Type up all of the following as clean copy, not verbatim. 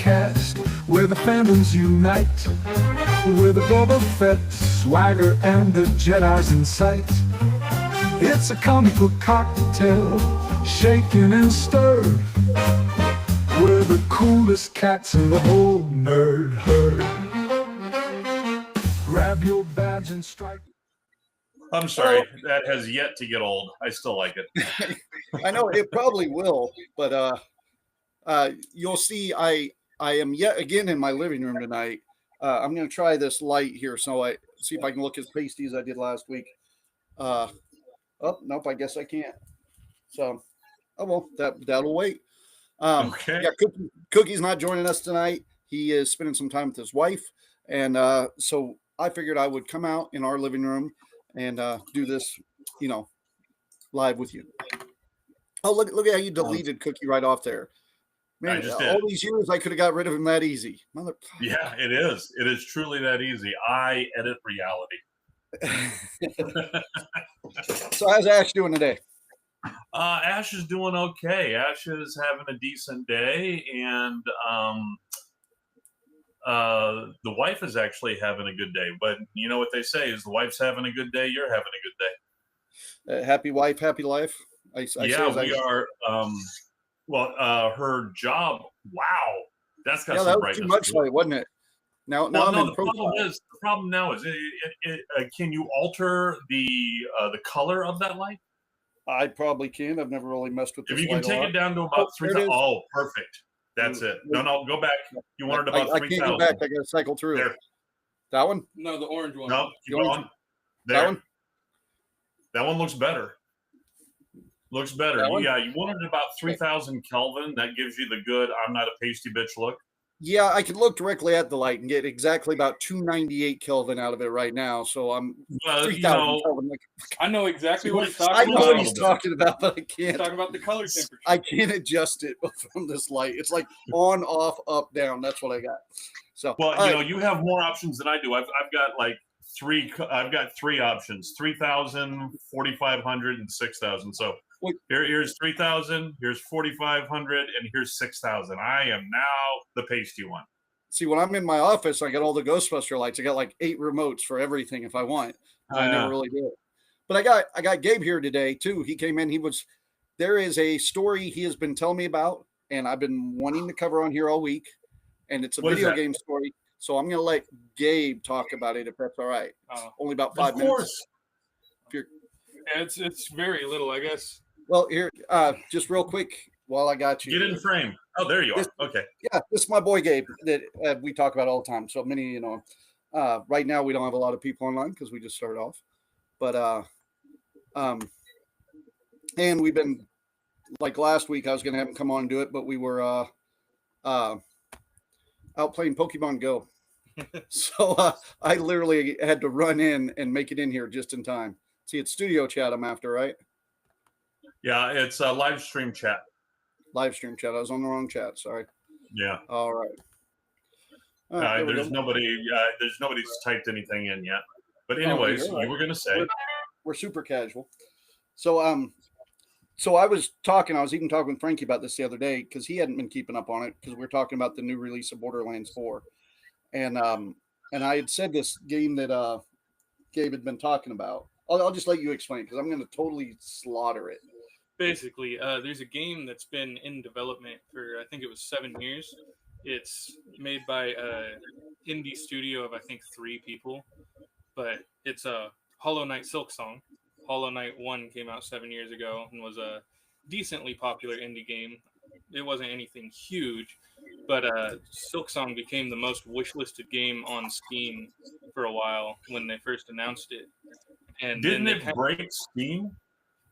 cast where the fandoms unite, with the Boba Fett swagger and the Jedi's in sight. It's a comic book cocktail, shaken and stirred. We're the coolest cats in the whole nerd herd. Grab your badge and strike. I'm sorry, that has yet to get old. I still like it. I know it probably will, but you'll see. I am yet again in my living room tonight. I'm going to try this light here, so I see if I can look as pasty as I did last week. Oh nope, I guess I can't. So, oh well, that'll wait. Okay. Yeah, Cookie's not joining us tonight. He is spending some time with his wife, and so I figured I would come out in our living room and do this, live with you. Oh, look at how you deleted Cookie right off there. Man, I just all did. these years I could have got rid of him that easy. Yeah, it is. It is truly that easy. I edit reality. So how's Ash doing today? Ash is doing okay. Ash is having a decent day, and the wife is actually having a good day. But you know what they say is the wife's having a good day, you're having a good day. Happy wife, happy life. We are. Her job. Wow, that's got some that was brightness too much to it. light, wasn't it? Now The problem now is, can you alter the color of that light? I probably can. I've never really messed with this. If you can take it down to about 3,000. Oh, perfect. That's it. No, go back. You wanted about 3,000. I can't go back. I got to cycle through. There. That one? No, the orange one. No, keep going. There. That one? That one looks better. Looks better. Yeah, you wanted about 3,000 Kelvin. That gives you the good I'm not a pasty bitch look. Yeah, I can look directly at the light and get exactly about 298 Kelvin out of it right now. So I'm 3,000 Kelvin. I know exactly what he's I talking know about. what he's talking about, but I can't. He's talking about the color temperature. I can't adjust it from this light. It's like on, off, up, down. That's what I got. So you have more options than I do. I've got like three options: 3,000, 4,500, and 6,000. So here's 3,000, here's 4,500, and here's 6,000. I am now the pasty one. See, when I'm in my office, I got all the Ghostbuster lights. I got like 8 remotes for everything if I want. I never really do it. But I got Gabe here today too. He came in. There is a story he has been telling me about, and I've been wanting to cover on here all week. And it's a video game story. So I'm going to let Gabe talk about it if that's all right. Only about 5 minutes. Of course. It's very little, I guess. Well, here, just real quick while I got you. Get in frame. Oh, there you are. Okay. Yeah, this is my boy Gabe that we talk about all the time. So many, right now we don't have a lot of people online because we just started off. But and we've been, like last week, I was going to have him come on and do it, but we were out playing Pokemon Go. So I literally had to run in and make it in here just in time. See, it's studio chat I'm after, right? Yeah, it's a live stream chat. Live stream chat. I was on the wrong chat. Sorry. Yeah. All right. There's nobody's typed anything in yet. But anyways, you were going to say. We're super casual. So so I was even talking with Frankie about this the other day because he hadn't been keeping up on it because we're talking about the new release of Borderlands 4. And I had said this game that Gabe had been talking about. I'll just let you explain because I'm going to totally slaughter it. Basically, there's a game that's been in development for, I think it was 7 years. It's made by an indie studio of, I think, 3 people. But it's a Hollow Knight Silksong. Hollow Knight 1 came out 7 years ago and was a decently popular indie game. It wasn't anything huge, but Silksong became the most wishlisted game on Steam for a while when they first announced it. And didn't it break Steam?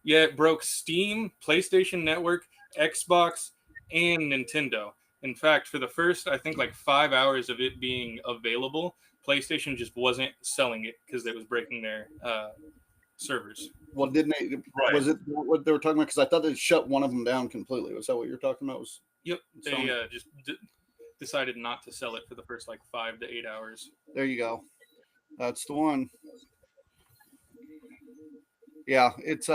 Yeah, it broke Steam, PlayStation Network, Xbox, and Nintendo. In fact, for the first, I think, like 5 hours of it being available, PlayStation just wasn't selling it because it was breaking their servers. Well, didn't they? Right. Was it what they were talking about? Because I thought they shut one of them down completely. Was that what you're talking about? Yep. They just decided not to sell it for the first like 5 to 8 hours. There you go. That's the one. Yeah, it's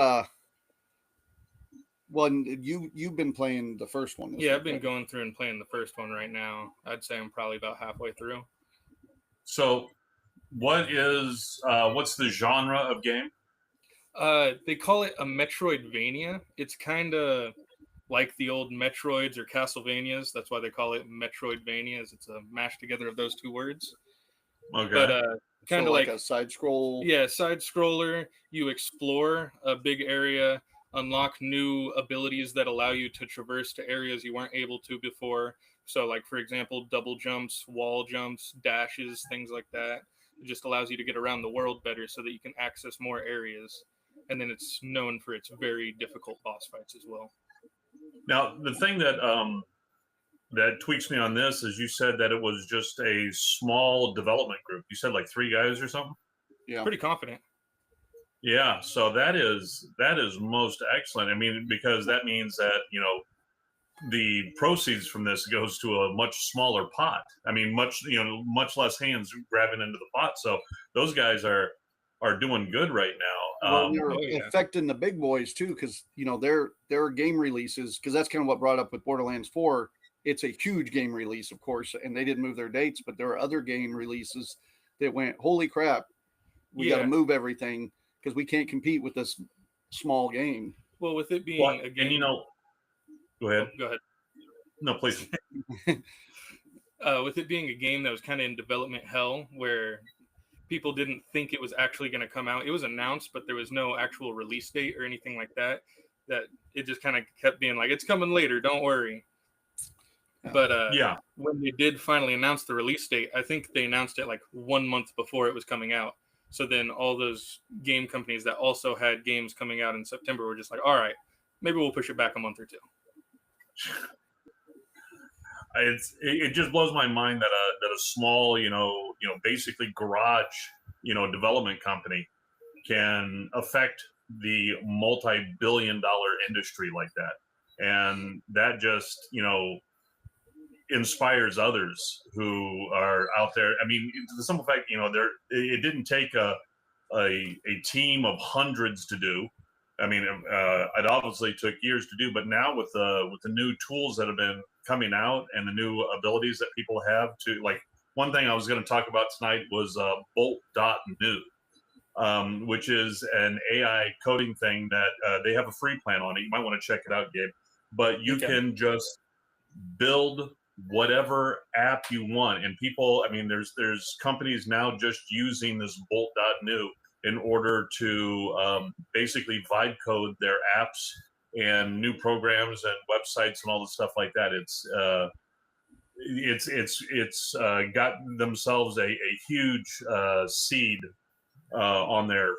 Well, and you've been playing the first one. Yeah, I've been going through and playing the first one right now. I'd say I'm probably about halfway through. So, what's the genre of game? They call it a Metroidvania. It's kind of like the old Metroids or Castlevanias. That's why they call it Metroidvanias. It's a mash together of those two words. Okay. But kind of like like a side scroll. Yeah, side scroller. You explore a big area, unlock new abilities that allow you to traverse to areas you weren't able to before. So, like, for example, double jumps, wall jumps, dashes, things like that. It just allows you to get around the world better so that you can access more areas. And then it's known for its very difficult boss fights as well. Now, the thing that tweaks me on this is you said that it was just a small development group. You said like 3 guys or something? Yeah. Pretty confident. Yeah, so that is most excellent. I mean, because that means that, the proceeds from this goes to a much smaller pot. I mean, much less hands grabbing into the pot. So those guys are doing good right now. Well, they're affecting the big boys too, because their game releases, because that's kind of what brought up with Borderlands 4. It's a huge game release, of course, and they didn't move their dates, but there are other game releases that went, holy crap, we got to move everything because we can't compete with this small game. Well, with it being a game, and go ahead. Go ahead. No, please. With it being a game that was kind of in development hell, where people didn't think it was actually going to come out. It was announced, but there was no actual release date or anything like that. That it just kind of kept being like, it's coming later, don't worry. But when they did finally announce the release date, I think they announced it like 1 month before it was coming out. So then all those game companies that also had games coming out in September were just like, all right, maybe we'll push it back a month or two. It just blows my mind that a small, basically garage, development company can affect the multi-billion-dollar industry like that. And that just, inspires others who are out there. I mean, the simple fact, it didn't take a team of hundreds to do. I mean, it obviously took years to do, but now with the new tools that have been coming out and the new abilities that people have to, like, one thing I was going to talk about tonight was Bolt.new, which is an AI coding thing that they have a free plan on it. You might want to check it out, Gabe. But you can just build whatever app you want, and people, I mean, there's companies now just using this Bolt.new in order to basically vibe code their apps and new programs and websites and all the stuff like that. It's got themselves a huge seed on their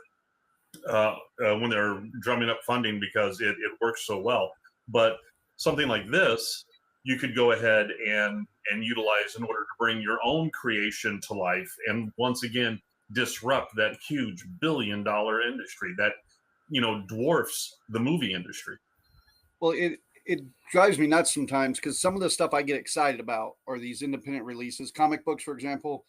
when they're drumming up funding because it works so well. But something like this, you could go ahead and utilize in order to bring your own creation to life, and once again disrupt that huge billion-dollar industry that dwarfs the movie industry. Well, it drives me nuts sometimes because some of the stuff I get excited about are these independent releases. Comic books, for example,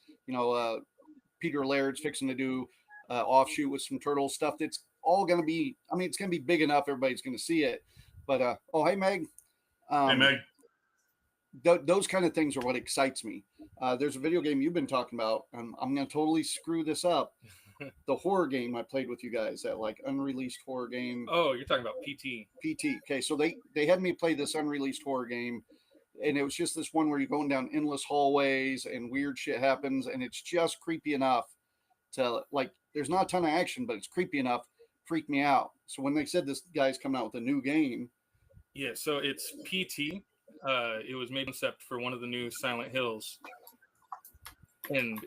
Peter Laird's fixing to do offshoot with some turtle stuff. That's all going to be, I mean, it's going to be big enough. Everybody's going to see it. But, oh, hey, Meg. Hey, Meg. Those kind of things are what excites me. There's a video game you've been talking about, and I'm going to totally screw this up. The horror game I played with you guys, that like unreleased horror game. Oh, you're talking about PT. PT. Okay, so they had me play this unreleased horror game, and it was just this one where you're going down endless hallways and weird shit happens, and it's just creepy enough to, like, there's not a ton of action, but it's creepy enough, freak me out. So when they said this guy's coming out with a new game. Yeah, so it's PT. It was made concept for one of the new Silent Hills. And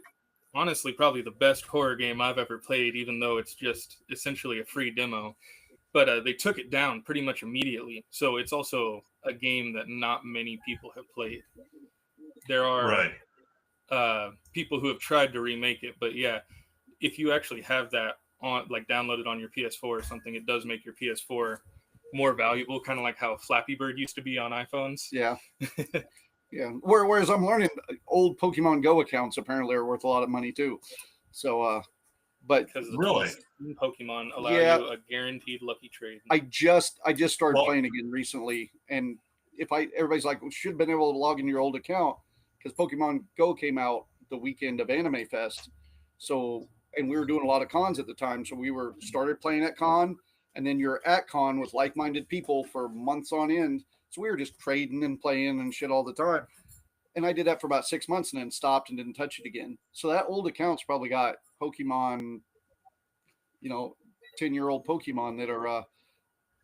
honestly, probably the best horror game I've ever played, even though it's just essentially a free demo. But they took it down pretty much immediately. So it's also a game that not many people have played. There are people who have tried to remake it. But yeah, if you actually have that on, like, downloaded on your PS4 or something, it does make your PS4 more valuable, kind of like how Flappy Bird used to be on iPhones. Yeah. Yeah. Whereas I'm learning old Pokemon Go accounts apparently are worth a lot of money too. So But because the Really? Pokemon allow Yeah. you a guaranteed lucky trade. I just started Well- playing again recently, and everybody's like, well, should have been able to log in your old account because Pokemon Go came out the weekend of Anime Fest. So, and we were doing a lot of cons at the time, so we were started playing at con, and then you're at con with like-minded people for months on end. So we were just trading and playing and shit all the time. And I did that for about 6 months and then stopped and didn't touch it again. So that old account's probably got Pokemon, 10-year-old Pokemon that are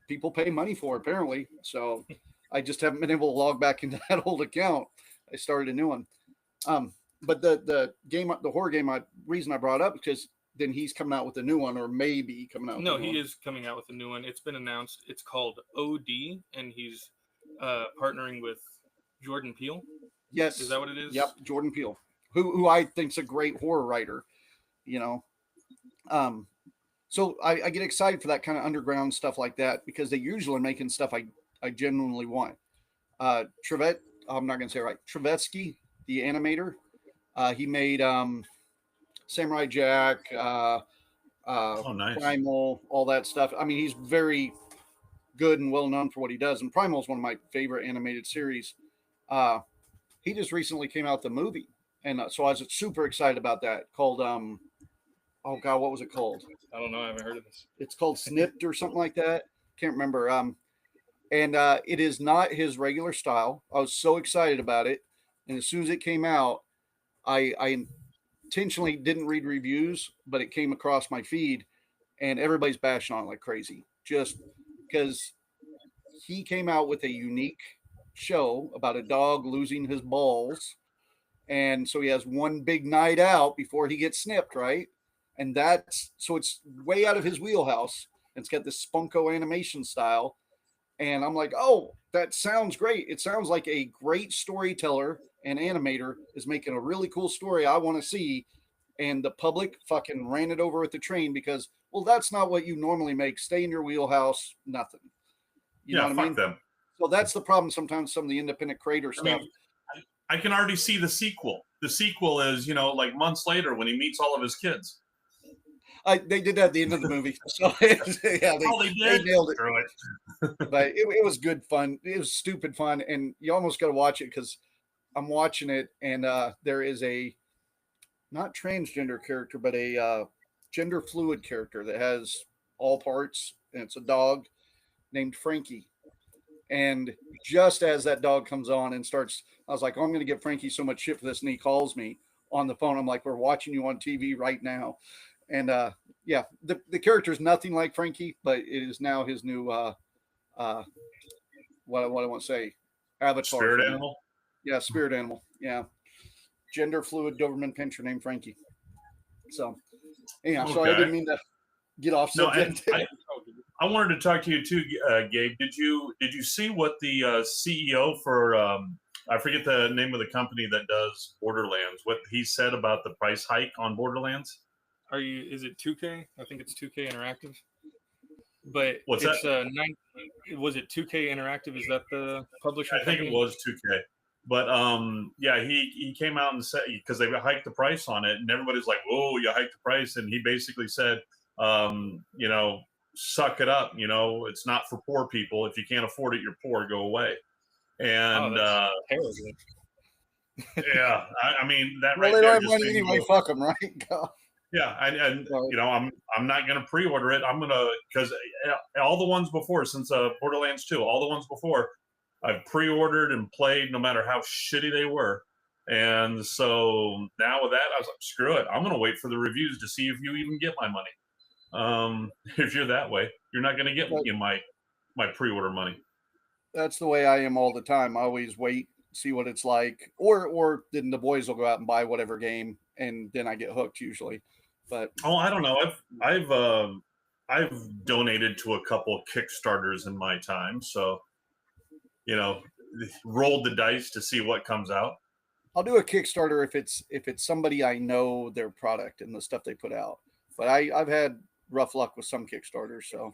people pay money for apparently. So I just haven't been able to log back into that old account. I started a new one. But the horror game, reason I brought up because then he's coming out with a new one, or maybe coming out. No, with a new he one. is coming out with a new one. It's been announced. It's called OD, and he's partnering with Jordan Peele. Yes, Is that what it is? Yep, Jordan Peele, who I think's a great horror writer. So I get excited for that kind of underground stuff like that because they usually are making stuff I genuinely want. Trevet, I'm not going to say it right. Trevetsky, the animator, he made Samurai Jack, Nice. Primal, all that stuff. I mean, he's very good and well known for what he does. And Primal is one of my favorite animated series. He just recently came out with the movie, and so I was super excited about that. Called oh god, what was it called? I don't know. I haven't heard of this. It's called Snipped or something like that. Can't remember. And it is not his regular style. I was so excited about it, and as soon as it came out, I intentionally didn't read reviews, but it came across my feed, and everybody's bashing on it like crazy, just because he came out with a unique show about a dog losing his balls, and so he has one big night out before he gets snipped, right? And so it's way out of his wheelhouse. It's got this spunko animation style. And I'm like, oh, that sounds great. It sounds like a great storyteller and animator is making a really cool story I want to see. And the public fucking ran it over with the train because, well, that's not what you normally make. Stay in your wheelhouse, nothing. You know what I fuck mean? them. So that's the problem sometimes some of the independent creator stuff. I can already see the sequel. The sequel is, like months later when he meets all of his kids. They did that at the end of the movie. So yeah, they did? nailed it. Screw it. But it was good fun. It was stupid fun. And you almost got to watch it because I'm watching it and there is a not transgender character, but a gender fluid character that has all parts. And it's a dog named Frankie. And just as that dog comes on and starts, I was like, oh, I'm going to give Frankie so much shit for this. And he calls me on the phone. I'm like, we're watching you on TV right now. And yeah, the character is nothing like Frankie, but it is now his new what I want to say, avatar. Spirit animal? Yeah, spirit animal. Yeah. Gender fluid Doberman Pinscher named Frankie. So yeah, Okay. sorry, I didn't mean to get off No, subject. I wanted to talk to you too, Gabe. Did you see what the CEO for I forget the name of the company that does Borderlands, what he said about the price hike on Borderlands? Is it 2K? I think it's 2K Interactive. But What's it's that? Was it 2K Interactive? Is that the publisher? I think it was 2K. But yeah, he came out and said, because they hiked the price on it, and everybody's like, "Whoa, you hiked the price!" And he basically said, suck it up. It's not for poor people. If you can't afford it, you're poor. Go away. And terrible. yeah, I mean that Well, right they there don't have just money made me anyway. go, Fuck them, right? yeah, and Right. I'm not gonna pre-order it. I'm gonna, because all the ones before, since Borderlands 2, all the ones before, I've pre-ordered and played, no matter how shitty they were. And so now with that, I was like, screw it. I'm gonna wait for the reviews to see if you even get my money. If you're that way, you're not gonna get my pre-order money. That's the way I am all the time. I always wait, see what it's like, or then the boys will go out and buy whatever game, and then I get hooked usually. But I don't know. I've donated to a couple of Kickstarters in my time, so rolled the dice to see what comes out. I'll do a Kickstarter if it's somebody I know their product and the stuff they put out. But I've had rough luck with some Kickstarters. So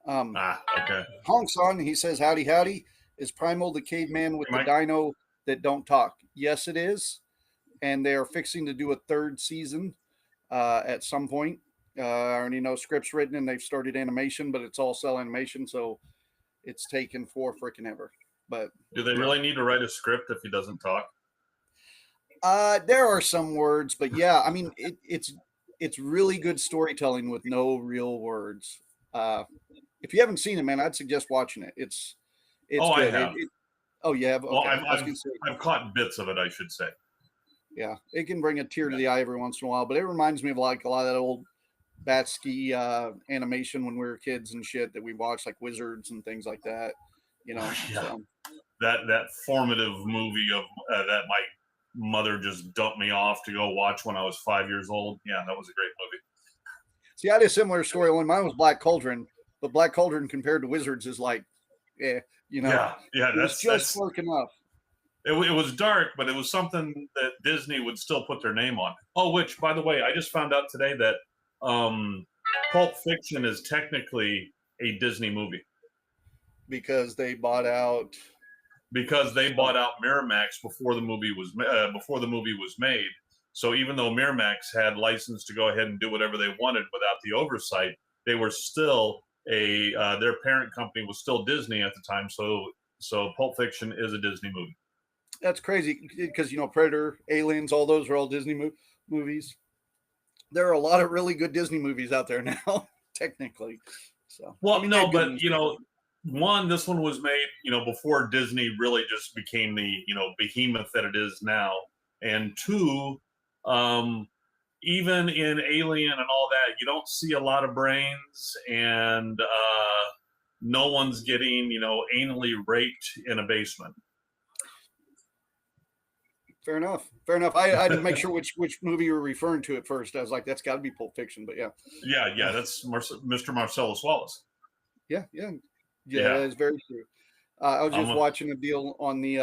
Okay. Honks on, he says, howdy. Is Primal the caveman with the dino that don't talk? Yes, it is. And they are fixing to do a third season. at some point. I already know scripts written and they've started animation, but it's all cell animation, so it's taken for freaking ever. But Do they really need to write a script if he doesn't talk? there are some words, but yeah, I mean it's really good storytelling with no real words. If you haven't seen it, man, I'd suggest watching it. It's Oh, I good. have. Oh, you have? Well, Okay. I've, I was I've, gonna say, I've caught bits of it, I should say. yeah, it can bring a tear to the eye every once in a while, but it reminds me of like a lot of that old Batsky animation when we were kids and shit that we watched, like Wizards and things like that. You know, Yeah. so That formative movie of that my mother just dumped me off to go watch when I was 5 years old. Yeah, that was a great movie. see, I had a similar story. Only mine was Black Cauldron, but Black Cauldron compared to Wizards is like, you know, Yeah, it was just working enough. it was dark, but it was something that Disney would still put their name on. Oh, which, by the way, I just found out today that Pulp Fiction is technically a Disney movie Because they bought out. because they bought out Miramax before the movie was made. So even though Miramax had license to go ahead and do whatever they wanted without the oversight, they were still their parent company was still Disney at the time. So Pulp Fiction is a Disney movie. That's crazy because, you know, Predator, Aliens, all those are all Disney movies. There are a lot of really good Disney movies out there now, technically. So, Well, I mean, no, they're good but ones. you know, this one was made, before Disney really just became the, behemoth that it is now. And two, even in Alien and all that, you don't see a lot of brains, and no one's getting, anally raped in a basement. Fair enough. Fair enough. I had to make sure which movie you were referring to at first. I was like, that's got to be Pulp Fiction, but yeah. Yeah, that's Mr. Marcellus Wallace. Yeah. Yeah. That is very true. I was just I'm a- watching a deal on the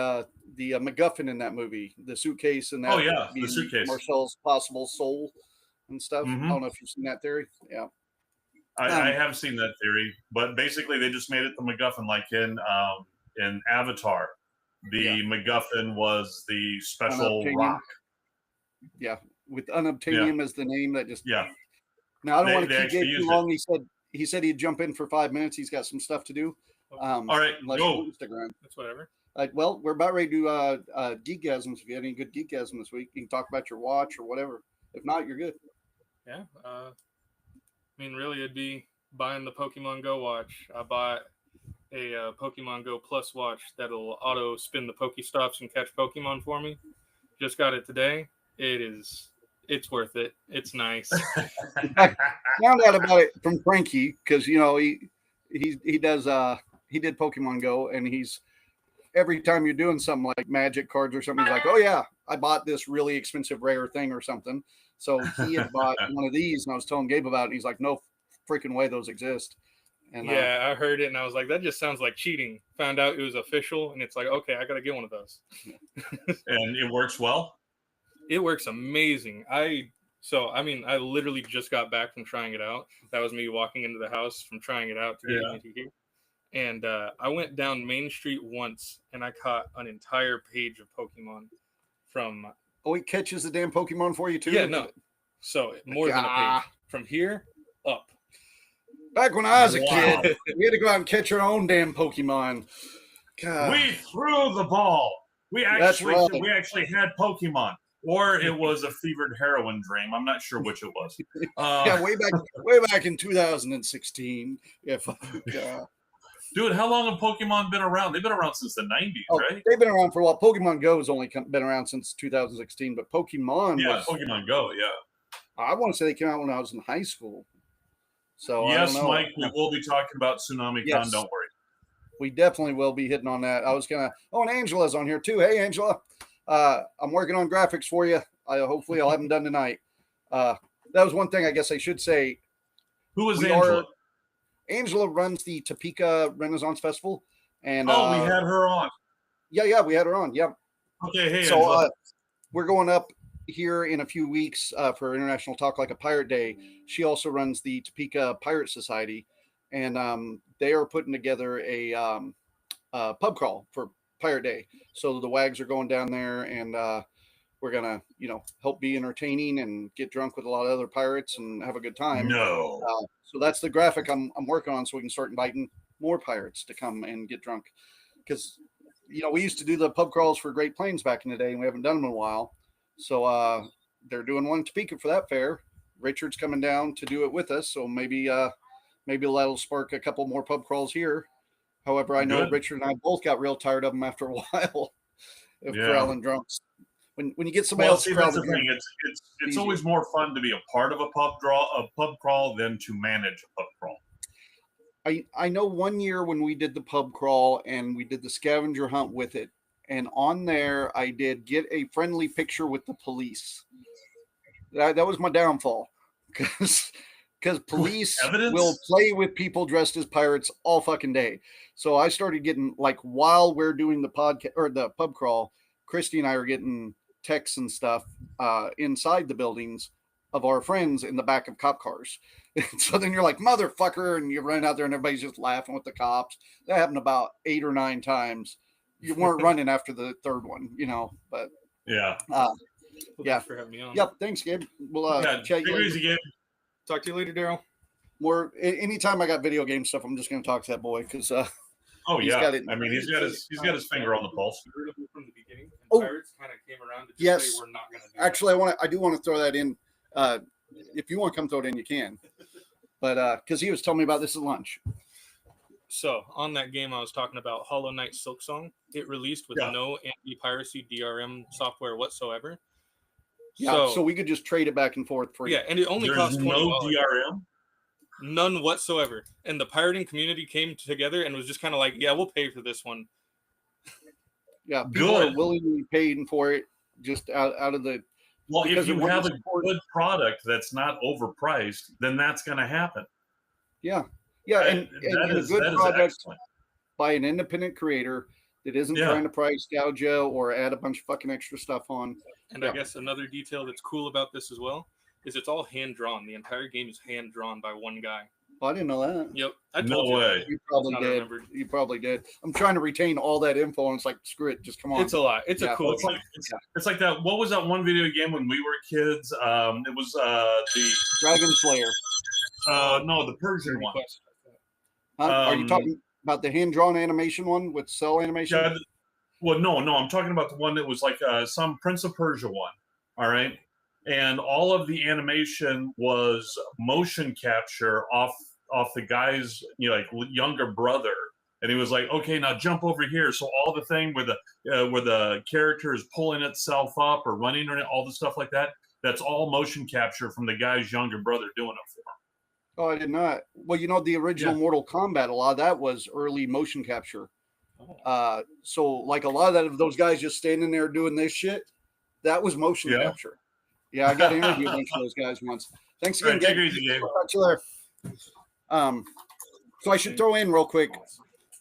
MacGuffin in that movie, the suitcase and that. Oh, yeah, the being suitcase. Marcel's possible soul and stuff. Mhm. I don't know if you've seen that theory. Yeah. I have seen that theory, but basically they just made it the MacGuffin, like in Avatar. The MacGuffin was the special Unobtainium. rock. Yeah. With Unobtainium as the name, that just. Yeah. Now I don't They- want they to keep actually Gabe too used long. He said he'd jump in for 5 minutes. He's got some stuff to do. All right, unless go. you're on Instagram. That's whatever. Well, we're about ready to do geekgasms. If you had any good geekgasm this week, you can talk about your watch or whatever. If not, you're good. Yeah. I mean, really, it'd be buying the Pokemon Go watch. I bought a Pokemon Go Plus watch that'll auto spin the Pokestops and catch Pokemon for me. Just got it today. It's worth it. It's nice. Found out about it from Frankie because he did Pokemon Go, and he's every time you're doing something like Magic cards or something, he's like, oh yeah, I bought this really expensive rare thing or something. So he had bought one of these, and I was telling Gabe about it, and he's like, no freaking way those exist. And yeah, I heard it, and I was like, that just sounds like cheating. Found out it was official, and it's like, okay, I got to get one of those. And it works well? It works amazing. I literally just got back from trying it out. That was me walking into the house from trying it out to get into here. And I went down Main Street once, and I caught an entire page of Pokemon from. Oh, he catches the damn Pokemon for you too? Yeah, no. So more than a page. From here up. Back when I was a Wow. kid, we had to go out and catch our own damn Pokemon. God. We threw the ball. We That's actually right. had Pokemon. Or it was a fevered heroin dream. I'm not sure which it was. Yeah, way back in 2016. Dude, how long have Pokemon been around? They've been around since the 90s, right? They've been around for a while. Pokemon Go has only been around since 2016, but Pokemon Yeah, was, Pokemon Go, yeah. I want to say they came out when I was in high school. So Yes, I don't know. Mike, we will be talking about Tsunami Yes. Con, don't worry. We definitely will be hitting on that. I was gonna. Oh, and Angela's on here too. Hey, Angela. I'm working on graphics for you. Hopefully I'll have them done tonight. That was one thing I guess I should say. Who was We Angela? Angela runs the Topeka Renaissance Festival, and We had her on. yeah, we had her on. Yeah. Okay, hey, So Angela. we're going up here in a few weeks for International Talk Like a Pirate Day. She also runs the Topeka Pirate Society, and they are putting together a pub crawl for Pirate Day. So the WAGs are going down there, and we're gonna, help be entertaining and get drunk with a lot of other pirates and have a good time. No. So that's the graphic I'm working on, so we can start inviting more pirates to come and get drunk. Because, we used to do the pub crawls for Great Plains back in the day, and we haven't done them in a while. So they're doing one in Topeka for that fair. Richard's coming down to do it with us, so maybe that'll spark a couple more pub crawls here. However, I know Good. Richard and I both got real tired of them after a while of corralling drunks. When you get somebody else, that's the thing. It's always more fun to be a part of a pub crawl than to manage a pub crawl. I know one year when we did the pub crawl and we did the scavenger hunt with it, and on there I did get a friendly picture with the police. That was my downfall, because police will play with people dressed as pirates all fucking day. So I started getting, like, while we're doing the podcast or the pub crawl, Christy and I are getting texts and stuff inside the buildings of our friends in the back of cop cars. So then you're like, motherfucker, and you run out there and everybody's just laughing with the cops. That happened about 8 or 9 times. You weren't running after the third one, but yeah. Yeah. For having me on. Yep. Thanks, Gabe. We'll chat you easy, Gabe. Talk to you later, Daryl. More anytime I got video game stuff, I'm just going to talk to that boy because oh he's yeah, got it. I mean he's got his finger on the pulse. From the beginning, and Oh. Pirates kind of came around to just Yes. say we're not going to do Actually, I do want to throw that in. If you want to come throw it in, you can. But because he was telling me about this at lunch. So on that game, I was talking about Hollow Knight Silksong. It released with no anti-piracy DRM software whatsoever. Yeah, so we could just trade it back and forth for you. Yeah, and it only There's cost $20. no DRM. None whatsoever. And the pirating community came together and was just kind of like, yeah, we'll pay for this one. Yeah, people are Good. willingly paying for it just out of the. Well, if because you it have a wasn't good product that's not overpriced, then that's going to happen. Yeah, That and a is good product excellent. by an independent creator that isn't Yeah. trying to price gouge you or add a bunch of fucking extra stuff on. And I guess another detail that's cool about this as well is it's all hand drawn. The entire game is hand drawn by one guy. Oh, I didn't know that. Yep. I No told you. way. You probably Not did. remembered. You probably did. I'm trying to retain all that info, and it's like, screw it, just come on. It's a lot. It's Yeah, a cool It's like, it's like that. What was that one video game when we were kids? It was the Dragon Slayer. no, the Persian one. Are you Um, talking about the hand-drawn animation one with cell animation? Yeah. Well, no, I'm talking about the one that was like some Prince of Persia one. All right, and all of the animation was motion capture off the guy's like younger brother, and he was like, okay, now jump over here. So all the thing where the character is pulling itself up or running or all the stuff like that, that's all motion capture from the guy's younger brother doing it for him. Oh, I did not. Well, the original Mortal Kombat, a lot of that was early motion capture. So like a lot of those guys just standing there doing this shit, that was motion capture. Yeah, I got to interview a bunch of those guys once. Thanks again, Take it easy, Gabe. Talk to you later. So I should throw in real quick,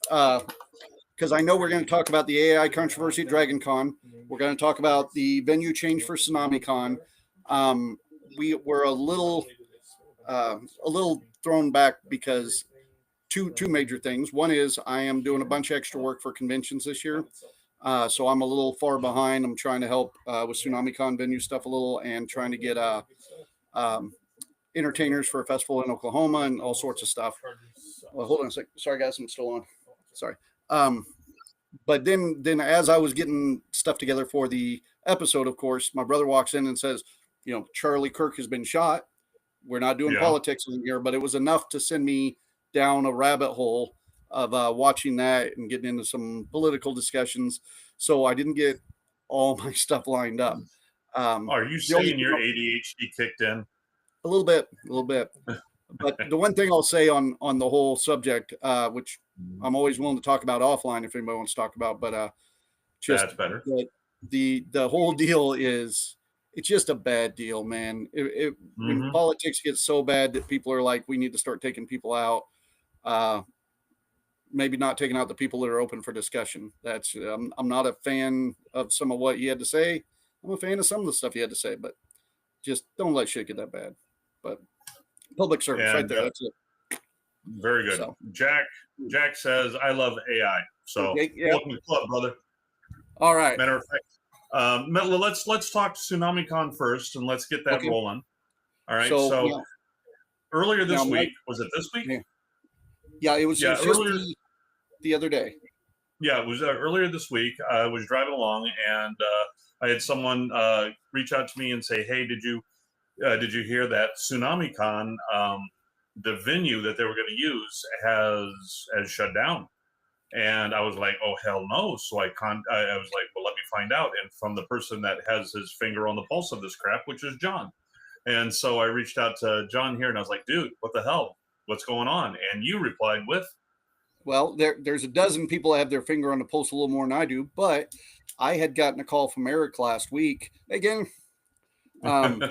because I know we're going to talk about the AI controversy at Dragon Con. We're going to talk about the venue change for Tsunami Con. We were a little thrown back because two major things. One is I am doing a bunch of extra work for conventions this year. So I'm a little far behind. I'm trying to help with TsunamiCon venue stuff a little and trying to get entertainers for a festival in Oklahoma and all sorts of stuff. Well, hold on a sec. Sorry, guys. I'm still on. Sorry. But then as I was getting stuff together for the episode, of course, my brother walks in and says, Charlie Kirk has been shot. We're not doing politics in here, but it was enough to send me down a rabbit hole of watching that and getting into some political discussions. So I didn't get all my stuff lined up. Are you saying your ADHD kicked in? A little bit. But the one thing I'll say on the whole subject, which I'm always willing to talk about offline if anybody wants to talk about, but just that's better. The whole deal is it's just a bad deal, man. When politics gets so bad that people are like, we need to start taking people out. Maybe not taking out the people that are open for discussion. That's I'm not a fan of some of what he had to say. I'm a fan of some of the stuff he had to say, but just don't let shit get that bad. But public service right there. That's it. Very good. So. Jack says, I love AI. So welcome to the club, brother. All right. Matter of fact, Let's talk TsunamiCon first, and let's get that Okay. rolling. All right. So, So yeah, earlier this now, week, was it this week? yeah, it was Yeah, just earlier. the other day. Yeah, it was earlier this week. I was driving along, and I had someone reach out to me and say, "Hey, did you hear that TsunamiCon, the venue that they were going to use, has shut down?" And I was like, "Oh hell no!" So I was like, "Well, let me find out." And from the person that has his finger on the pulse of this crap, which is John, and so I reached out to John here, and I was like, "Dude, what the hell? What's going on?" And you replied with, Well, there's a dozen people that have their finger on the pulse a little more than I do, but I had gotten a call from Eric last week. Again, um,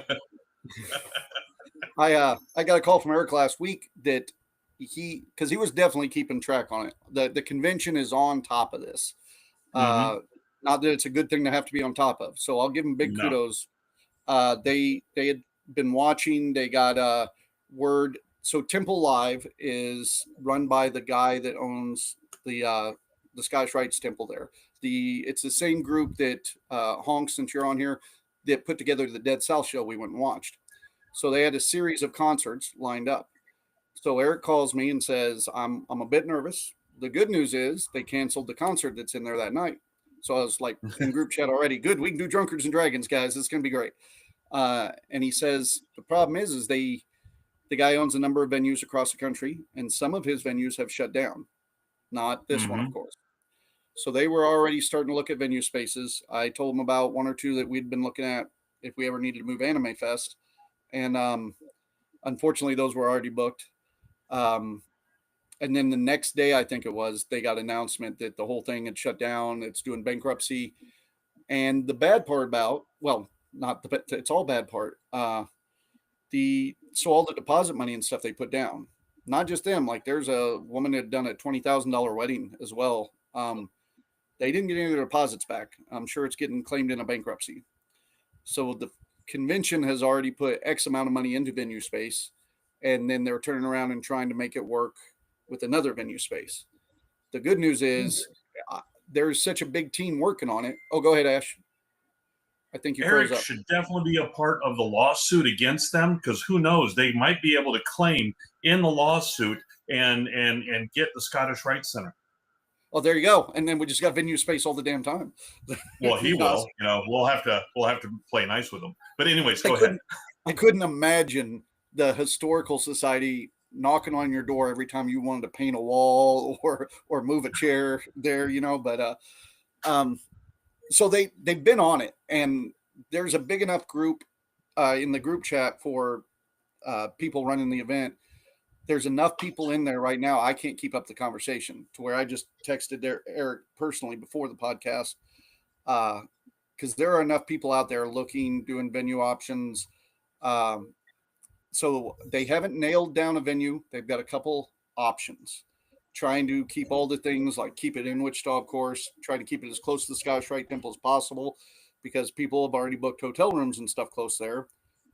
I got a call from Eric last week that because he was definitely keeping track on it. The convention is on top of this. Mhm. Not that it's a good thing to have to be on top of. So I'll give him big "No." kudos. They had been watching. They got word. So Temple Live is run by the guy that owns the Scottish Rites Temple there. It's the same group that Honk, since you're on here, that put together the Dead South show we went and watched. So they had a series of concerts lined up. So Eric calls me and says, I'm a bit nervous. The good news is they canceled the concert that's in there that night. So I was like in group chat already. Good, we can do Drunkards and Dragons, guys. It's gonna be great. And he says the problem is the guy owns a number of venues across the country, and some of his venues have shut down. Not this one, of Mhm. course. So they were already starting to look at venue spaces. I told them about one or two that we'd been looking at if we ever needed to move Anime Fest, and unfortunately, those were already booked. Um, and then the next day, I think it was, they got announcement that the whole thing had shut down. It's doing bankruptcy. And the bad part about, well, not the, it's all bad part. So all the deposit money and stuff they put down, not just them. Like there's a woman that had done a $20,000 wedding as well. They didn't get any of their deposits back. I'm sure it's getting claimed in a bankruptcy. So the convention has already put X amount of money into venue space, and then they're turning around and trying to make it work with another venue space. The good news is there's such a big team working on it. Oh, go ahead, Ash. I think you froze Eric up. should definitely be a part of the lawsuit against them, because who knows, they might be able to claim in the lawsuit and get the Scottish Rites Center. Oh, there you go. And then we just got venue space all the damn time. Well, he will. You know, we'll have to play nice with him. But anyways, go ahead. I couldn't imagine the historical society knocking on your door every time you wanted to paint a wall or move a chair there, you know. But so they've been on it, and there's a big enough group in the group chat for people running the event. There's enough people in there right now. I can't keep up the conversation to where I just texted Eric personally before the podcast because there are enough people out there looking, doing venue options. So they haven't nailed down a venue. They've got a couple options, trying to keep all the things like keep it in Wichita, of course, try to keep it as close to the Scottish Rite Temple as possible because people have already booked hotel rooms and stuff close there.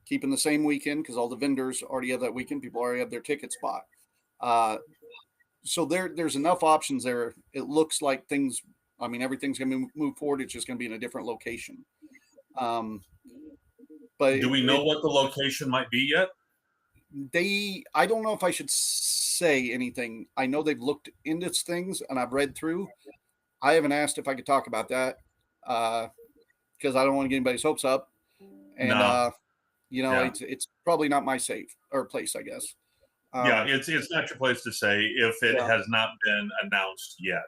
Keeping the same weekend because all the vendors already have that weekend. People already have their ticket spot. So there's enough options there. It looks like things. I mean, everything's going to move forward. It's just going to be in a different location. But do we know what the location might be yet? I don't know if I should say anything. I know they've looked into things and I've read through. I haven't asked if I could talk about that because I don't want to get anybody's hopes up. And No. you know, it's probably not my safe or place, I guess. Yeah, it's not your place to say if it has not been announced yet.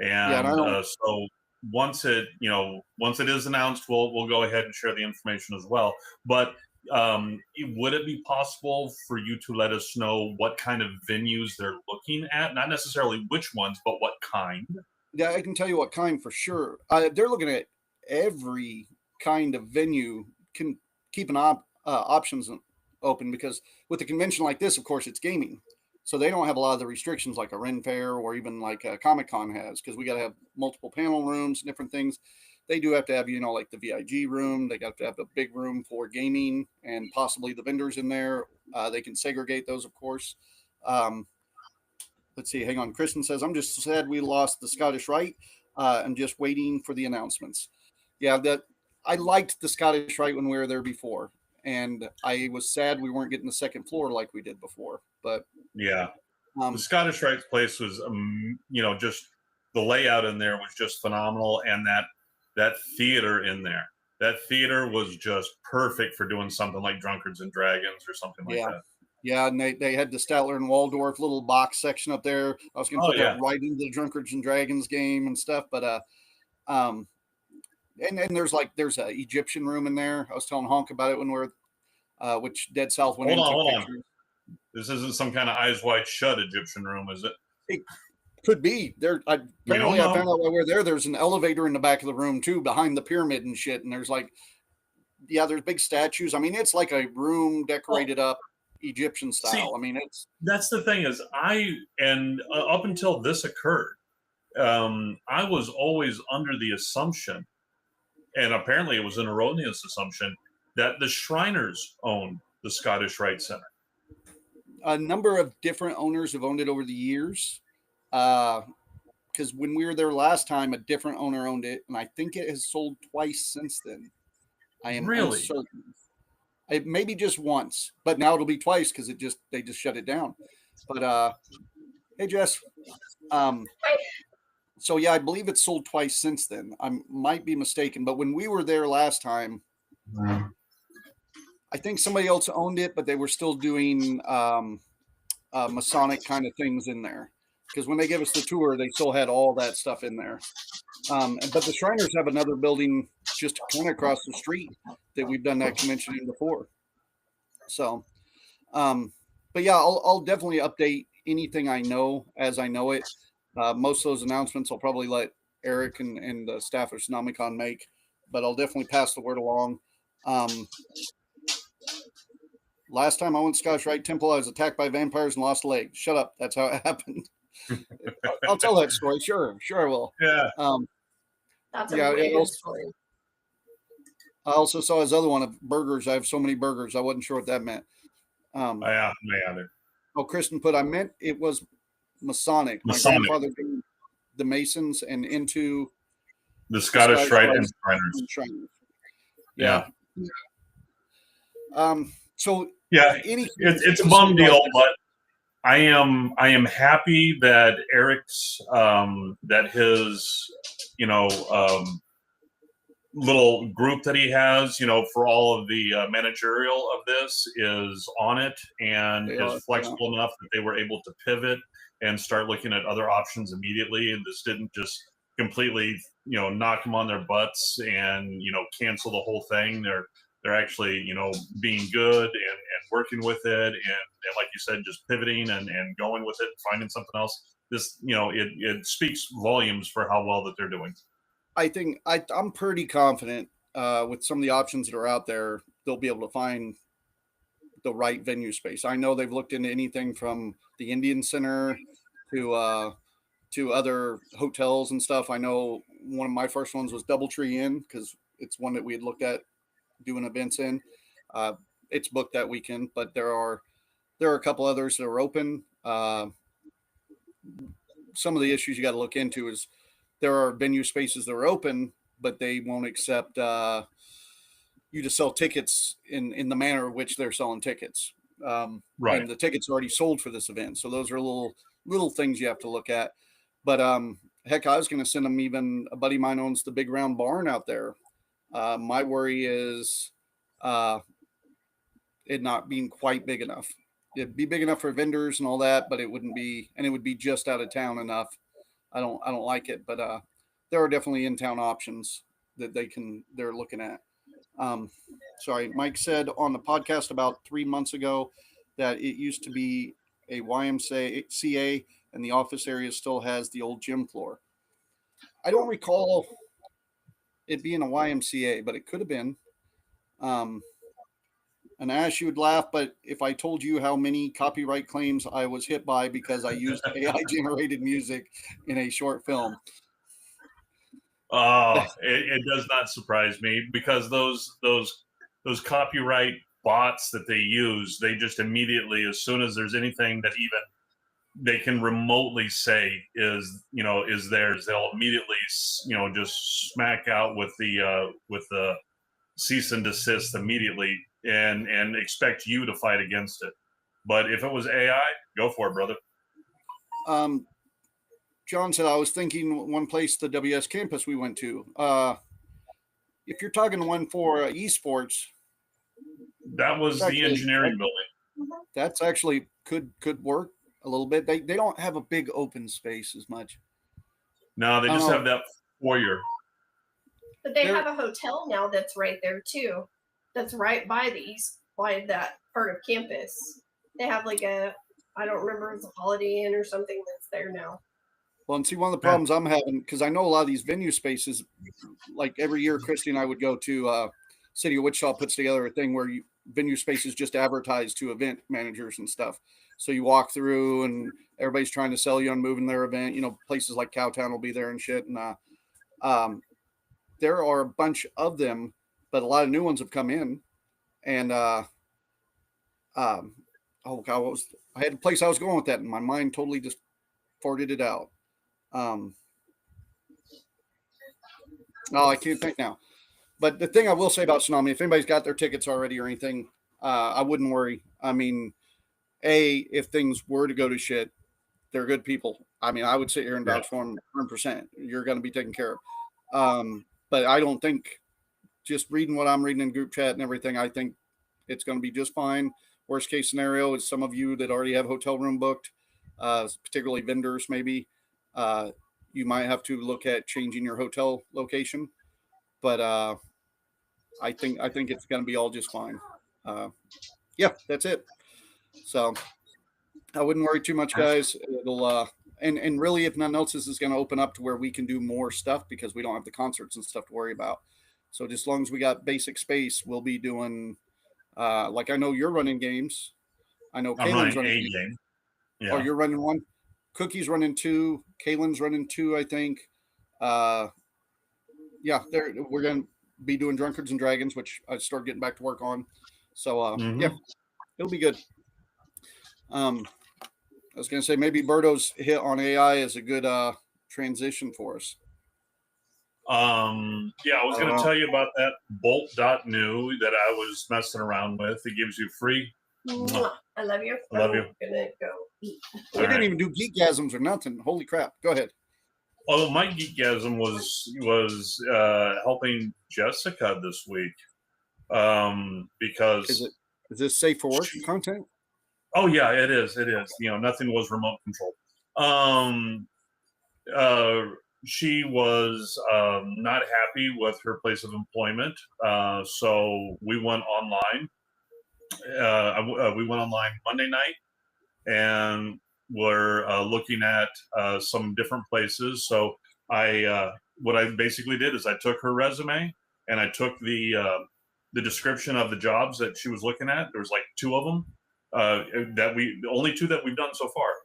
And so once it is announced, we'll go ahead and share the information as well. But would it be possible for you to let us know what kind of venues they're looking at? Not necessarily which ones, but what kind? Yeah, I can tell you what kind for sure. They're looking at every kind of venue. Can keep an options open because with a convention like this, of course, it's gaming. So they don't have a lot of the restrictions like a Ren Fair or even like a Comic-Con has because we got to have multiple panel rooms and different things. They do have to have, like the VIG room. They got to have a big room for gaming and possibly the vendors in there. They can segregate those, of course. Let's see. Hang on. Kristen says, I'm just sad we lost the Scottish Rite. I'm just waiting for the announcements. yeah, that I liked the Scottish Rite when we were there before, and I was sad we weren't getting the second floor like we did before. But Yeah. The um, Scottish Rite place was, just the layout in there was just phenomenal, and that theater in there, that theater was just perfect for doing something like Drunkards and Dragons or something like yeah, that. yeah, and they had the Statler and Waldorf little box section up there. I was going to Oh put yeah, that right into the Drunkards and Dragons game and stuff, but um, and there's a Egyptian room in there. I was telling Honk about it when we were, which Dead South went hold on, into hold on. pictures. This isn't some kind of eyes wide shut Egyptian room, is it? It could be there. Apparently, I know. found out while we were there. There's an elevator in the back of the room too, behind the pyramid and shit. And there's there's big statues. I mean, it's like a room decorated up Egyptian style. See, I mean, it's that's the thing is up until this occurred, I was always under the assumption, and apparently it was an erroneous assumption, that the Shriners owned the Scottish Rite Center. a number of different owners have owned it over the years. Because when we were there last time, a different owner owned it, and I think it has sold twice since then. I am Really? uncertain. It maybe just once, but now it'll be twice because they just shut it down. But hey Jess, so yeah, I believe it's sold twice since then. I might be mistaken, but when we were there last time, I think somebody else owned it, but they were still doing Masonic kind of things in there. Because when they gave us the tour, they still had all that stuff in there. But the Shriners have another building just kind of across the street that we've done that convention in before. So, but yeah, I'll definitely update anything I know as I know it. Most of those announcements I'll probably let Eric and the staff of Tsunamicon make, but I'll definitely pass the word along. Last time I went to Scottish Rite Temple, I was attacked by vampires and lost a leg. Shut up. That's how it happened. I'll tell that story. Sure I will. Yeah. That's a really good story. I also saw his other one of burgers. I have so many burgers. I wasn't sure what that meant. Yeah. Oh, Kristen put, I meant it was Masonic. My Masonic. grandfather did the Masons and into The Scottish Rite and Shriners. Yeah. So Yeah. It's a bum deal, but I am happy that Eric's that his little group that he has for all of the managerial of this is on it and is flexible enough that they were able to pivot and start looking at other options immediately, and this didn't just completely knock them on their butts and cancel the whole thing. They're actually being good and working with it, and like you said, just pivoting and going with it, finding something else. This it speaks volumes for how well that they're doing. I think I'm pretty confident with some of the options that are out there, they'll be able to find the right venue space. I know they've looked into anything from the Indian Center to other hotels and stuff. I know one of my first ones was Doubletree Inn because it's one that we had looked at doing events in. It's booked that weekend, but there are a couple others that are open. Some of the issues you got to look into is there are venue spaces that are open, but they won't accept you to sell tickets in the manner in which they're selling tickets. Right. And the tickets are already sold for this event. So those are little things you have to look at. But heck, I was going to send them even a buddy of mine owns the Big Round Barn out there. My worry is it not being quite big enough. It'd be big enough for vendors and all that, but it wouldn't be, and it would be just out of town enough. I don't like it, but there are definitely in-town options that they're looking at. Sorry, Mike said on the podcast about 3 months ago that it used to be a YMCA and the office area still has the old gym floor. I don't recall it being a YMCA, but it could have been. And Ash, you would laugh, but if I told you how many copyright claims I was hit by because I used AI generated music in a short film. Oh, it does not surprise me because those copyright bots that they use, they just immediately, as soon as there's anything that even they can remotely say is theirs, they'll immediately just smack out with the cease and desist immediately and expect you to fight against it. But if it was AI, go for it, brother. John said, I was thinking one place, the WS campus we went to. If you're talking one for esports, that was the engineering building. That's actually could work a little bit. They don't have a big open space as much. No, they just have that foyer. But they have a hotel now that's right there too. That's right by that part of campus. They have like I don't remember, it's a Holiday Inn or something that's there now. Well, and see, one of the problems I'm having, because I know a lot of these venue spaces, like every year, Christy and I would go to City of Wichita puts together a thing where venue spaces just advertise to event managers and stuff. So you walk through and everybody's trying to sell you on moving their event. Places like Cowtown will be there and shit. And there are a bunch of them, but a lot of new ones have come in. And oh God, I had a place I was going with that, and my mind totally just farted it out. I can't think now. But the thing I will say about Tsunami, if anybody's got their tickets already or anything, I wouldn't worry. I mean, if things were to go to shit, they're good people. I mean, I would sit here and vouch for them 100%. You're going to be taken care of. But I don't think, just reading what I'm reading in group chat and everything, I think it's going to be just fine. Worst case scenario is some of you that already have hotel room booked, particularly vendors maybe, you might have to look at changing your hotel location. But I think it's going to be all just fine. Yeah, that's it. So I wouldn't worry too much, guys. It'll and really, if nothing else, this is going to open up to where we can do more stuff because we don't have the concerts and stuff to worry about. So just as long as we got basic space, we'll be doing. Like I know you're running games. I know Kaylin's running a game. Yeah. Oh, you're running one. Cookie's running 2. Kaylin's running 2, I think. Yeah, we're going to be doing Drunkards and Dragons, which I start getting back to work on. So, yeah, it'll be good. I was going to say maybe Berto's hit on AI is a good transition for us. Yeah, I was going to tell you about that Bolt.new that I was messing around with. It gives you free. I love you. I love you. I'm going to go eat. We didn't even do Geekgasms or nothing. Holy crap. Go ahead. Oh, my Geekgasm was helping Jessica this week because is this safe for work content? Oh yeah, it is. Nothing was remote controlled. She was not happy with her place of employment, so we went online. We went online Monday night, and we're looking at some different places. So what I basically did is I took her resume and I took the description of the jobs that she was looking at. There was like 2 of them the only 2 that we've done so far.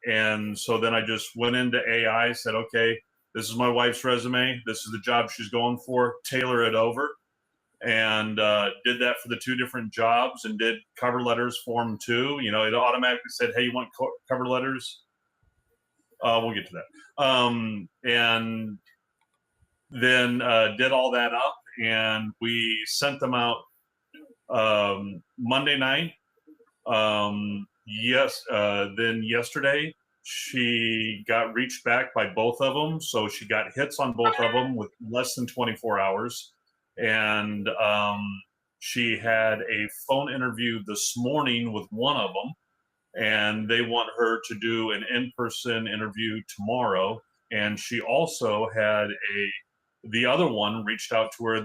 And so then I just went into AI, said, okay, this is my wife's resume. This is the job she's going for. Tailor it over. And did that for the 2 different jobs and did cover letters for them too. It automatically said, hey, you want cover letters? We'll get to that. And then did all that up, and we sent them out Monday night. Then yesterday she got reached back by both of them. So she got hits on both of them with less than 24 hours. And she had a phone interview this morning with one of them, and they want her to do an in-person interview tomorrow. And she also had the other one reached out to her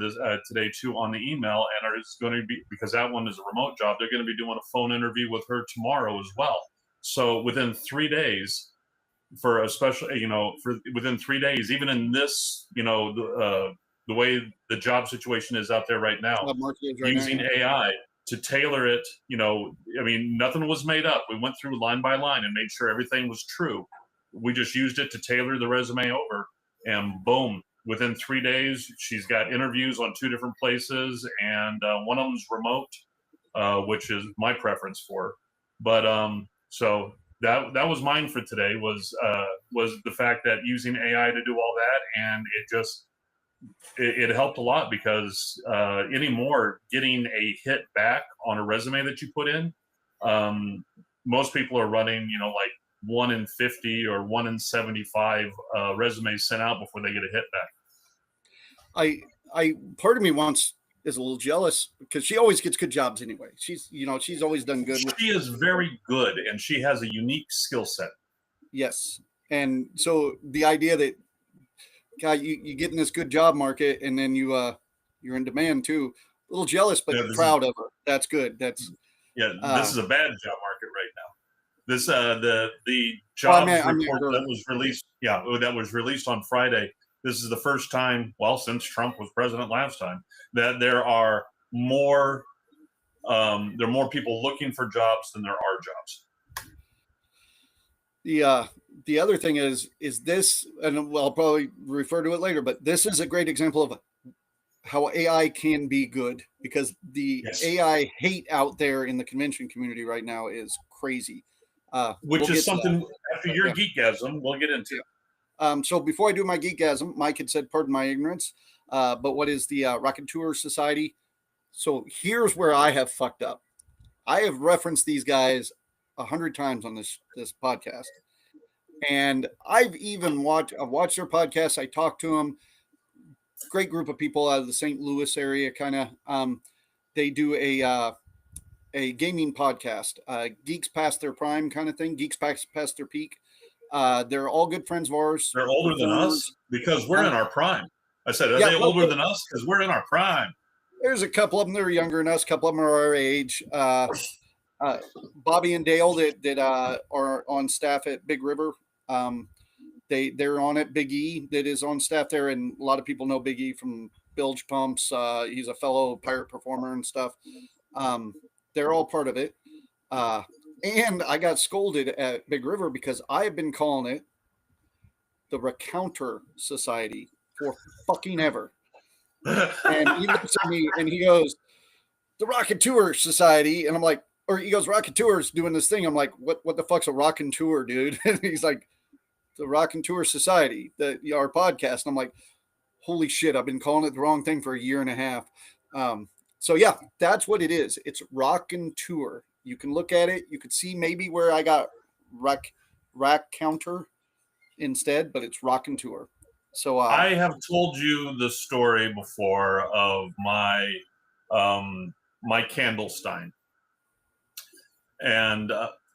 today too on the email, and is going to be, because that one is a remote job, they're going to be doing a phone interview with her tomorrow as well. So within 3 days, for a special, within 3 days, even in this, the way the job situation is out there right now, using AI to tailor it, nothing was made up. We went through line by line and made sure everything was true. We just used it to tailor the resume over, and boom, within 3 days, she's got interviews on 2 different places, and one of them's remote, which is my preference for her. But so that was mine for today. Was the fact that using AI to do all that, and it helped a lot because anymore getting a hit back on a resume that you put in, most people are running, like 1 in 50 or 1 in 75 resumes sent out before they get a hit back. I part of me is a little jealous because she always gets good jobs anyway. She's always done good. She is very good, and she has a unique skill set. Yes, and so the idea that, God, you get in this good job market, and then you're in demand too. A little jealous, but proud of her. That's good. This is a bad job market right now. This the jobs report that was released. Yeah, that was released on Friday. This is the first time, well, since Trump was president last time, that there are more people looking for jobs than there are jobs. The other thing is this, and I'll probably refer to it later, but this is a great example of how AI can be good, because the AI hate out there in the convention community right now is crazy. Which is something after your geekgasm we'll get into. So before I do my geekgasm, Mike had said, pardon my ignorance, but what is the Raconteur Society? So here's where I have fucked up. I have referenced these guys 100 times on this podcast. And I've watched their podcasts. I talked to them. Great group of people out of the St. Louis area, kind of. They do a gaming podcast, Geeks Past Their Prime kind of thing, Geeks Past Their Peak. They're all good friends of ours. They're older than us because we're in our prime. I said, are they older than us? Because we're in our prime. There's a couple of them that are younger than us. A couple of them are our age. Bobby and Dale that are on staff at Big River. They're on it. Big E that is on staff there, and a lot of people know Big E from Bilge Pumps. He's a fellow pirate performer and stuff. They're all part of it. And I got scolded at Big River because I have been calling it the Raconteur Society for fucking ever. And he looks at me and he goes, the Raconteur Society. And I'm like, or he goes, Raconteur's doing this thing. I'm like, what the fuck's a Raconteur, dude? And he's like, the Raconteur Society, our podcast. And I'm like, holy shit, I've been calling it the wrong thing for a year and a half. So yeah, that's what it is. It's Raconteur. You can look at it. You could see maybe where I got Raconteur instead, but it's Raconteur. So I have told you the story before of my Candlestein. And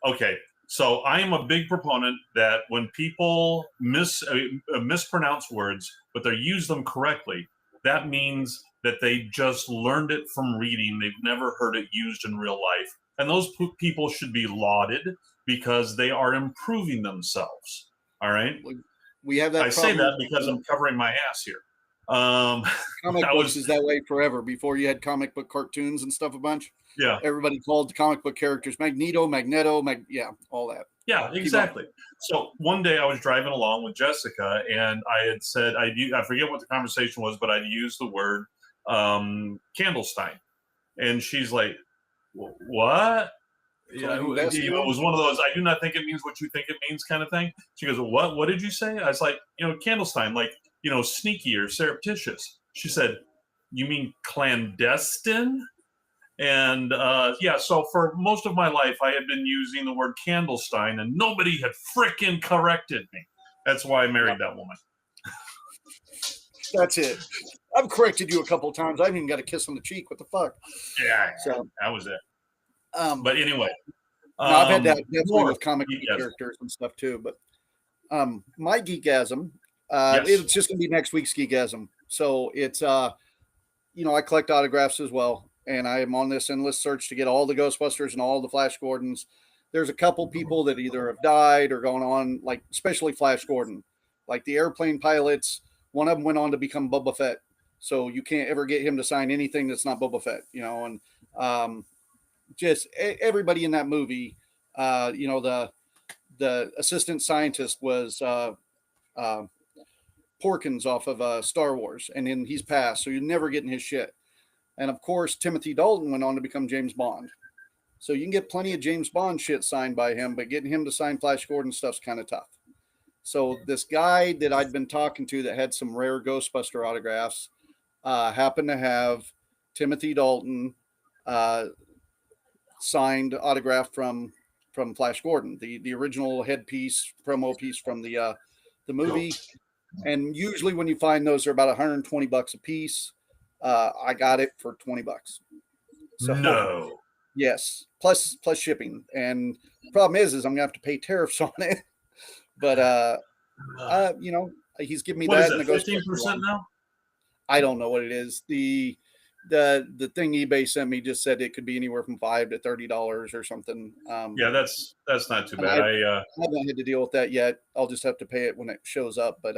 okay, so I am a big proponent that when people mispronounce words, but they use them correctly, that means that they just learned it from reading. They've never heard it used in real life. And those people should be lauded because they are improving themselves. All right. We have that. I say that because I'm covering my ass here. Comic books is that way forever. Before you had comic book cartoons and stuff a bunch. Yeah. Everybody called the comic book characters Magneto, all that. Yeah, exactly. So one day I was driving along with Jessica, and I had said, I forget what the conversation was, but I'd used the word Candlestein. And she's like, what? Yeah, it was one of those, I do not think it means what you think it means kind of thing. She goes, what did you say? I was like, Candlestein, like, sneaky or surreptitious. She said, you mean clandestine? And so for most of my life, I had been using the word Candlestein, and nobody had frickin' corrected me. That's why I married that woman. That's it. I've corrected you a couple of times. I haven't even got a kiss on the cheek. What the fuck? Yeah, so that was it. But anyway, I've had that definitely with comic book characters and stuff too. But my geekgasm, it's just gonna be next week's geekgasm. So it's I collect autographs as well, and I am on this endless search to get all the Ghostbusters and all the Flash Gordons. There's a couple people that either have died or gone on, like especially Flash Gordon, like the airplane pilots. One of them went on to become Boba Fett, so you can't ever get him to sign anything that's not Boba Fett, and just everybody in that movie. The assistant scientist was Porkins off of Star Wars, and then he's passed, so you're never getting his shit. And of course, Timothy Dalton went on to become James Bond. So you can get plenty of James Bond shit signed by him, but getting him to sign Flash Gordon stuff's kind of tough. So this guy that I'd been talking to that had some rare Ghostbuster autographs happened to have Timothy Dalton signed autograph from Flash Gordon, the original headpiece promo piece from the movie. And usually when you find those, they're about $120 a piece. I got it for $20. So No. yes, plus shipping. And the problem is I'm gonna have to pay tariffs on it. But you know, he's giving me What that. is it, 15% now? I don't know what it is. The thing eBay sent me just said it could be anywhere from $5 to $30 or something. Yeah, that's not too bad. I haven't had to deal with that yet. I'll just have to pay it when it shows up. But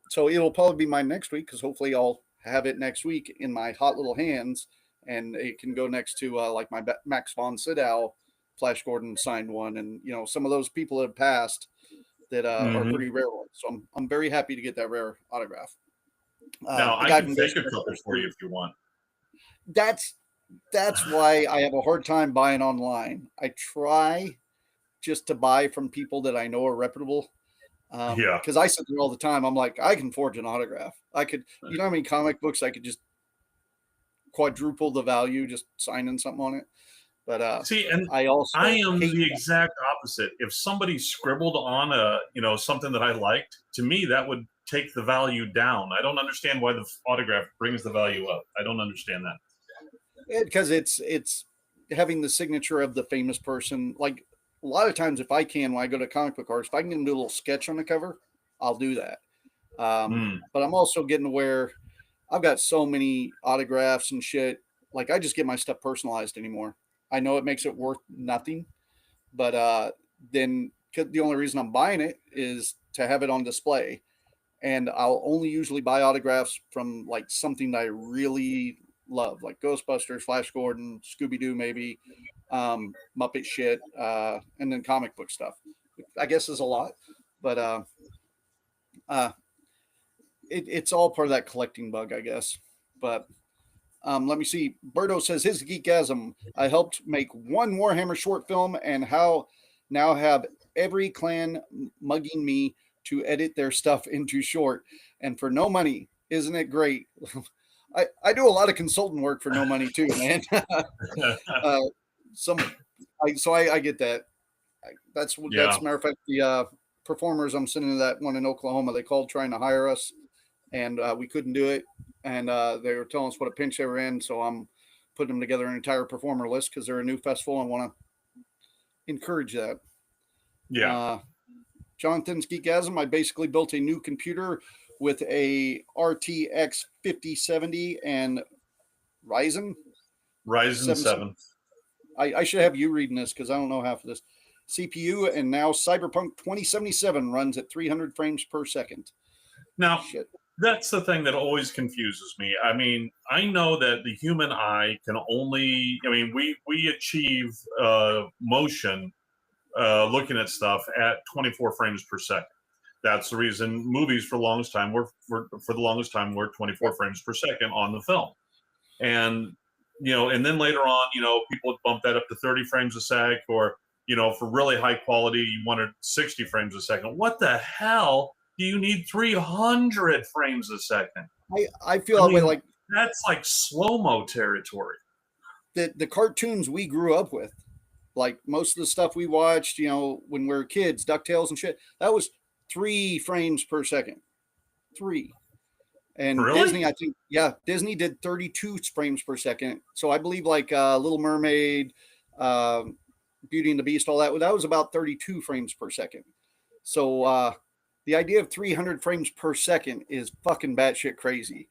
so it'll probably be mine next week because hopefully I'll have it next week in my hot little hands, and it can go next to like my Max von Sydow Flash Gordon signed one, and you know some of those people that have passed that are pretty rare ones. So I'm very happy to get that rare autograph. Now I can take a couple for you if you want. That's why I have a hard time buying online. I try just to buy from people that I know are reputable. Yeah. Because I sit there all the time. I'm like, I can forge an autograph. I could, you know how many comic books I could just quadruple the value just signing something on it. But see, and I am the exact opposite. If somebody scribbled on something that I liked, to me that would take the value down. I don't understand why the autograph brings the value up. I don't understand that. Because it's having the signature of the famous person. Like a lot of times, if I can, when I go to comic book artists, if I can get them to do a little sketch on the cover, I'll do that. But I'm also getting to where I've got so many autographs and shit. Like I just get my stuff personalized anymore. I know it makes it worth nothing, but then the only reason I'm buying it is to have it on display. And I'll only usually buy autographs from like something that I really love, like Ghostbusters, Flash Gordon, Scooby-Doo, maybe, Muppet shit, and then comic book stuff. I guess is a lot, but it's all part of that collecting bug, I guess. But let me see. Berto says his geekasm. I helped make one Warhammer short film and now have every clan mugging me to edit their stuff into short and for no money. Isn't it great? I do a lot of consultant work for no money too, man. So I get that. That's a matter of fact, the performers I'm sending to that one in Oklahoma, they called trying to hire us and we couldn't do it. And they were telling us what a pinch they were in. So I'm putting them together an entire performer list because they're a new festival and want to encourage that. Yeah. Jonathan's Geekasm. I basically built a new computer with a RTX 5070 and Ryzen 7. I should have you reading this because I don't know half of this. CPU, and now Cyberpunk 2077 runs at 300 frames per second. Now, Shit. That's the thing that always confuses me. I mean, I know that the human eye can only, we achieve motion looking at stuff at 24 frames per second. That's the reason movies for the longest time were 24 frames per second on the film. And, and then later on, people bump that up to 30 frames a sec, or, for really high quality, you wanted 60 frames a second. What the hell do you need 300 frames a second? I feel that way. Like that's like slow-mo territory. The cartoons we grew up with, like most of the stuff we watched, when we were kids, DuckTales and shit, that was 3 frames per second. 3. And really? Disney, I think, Disney did 32 frames per second. So I believe like Little Mermaid, Beauty and the Beast, all that was about 32 frames per second. So the idea of 300 frames per second is fucking batshit crazy.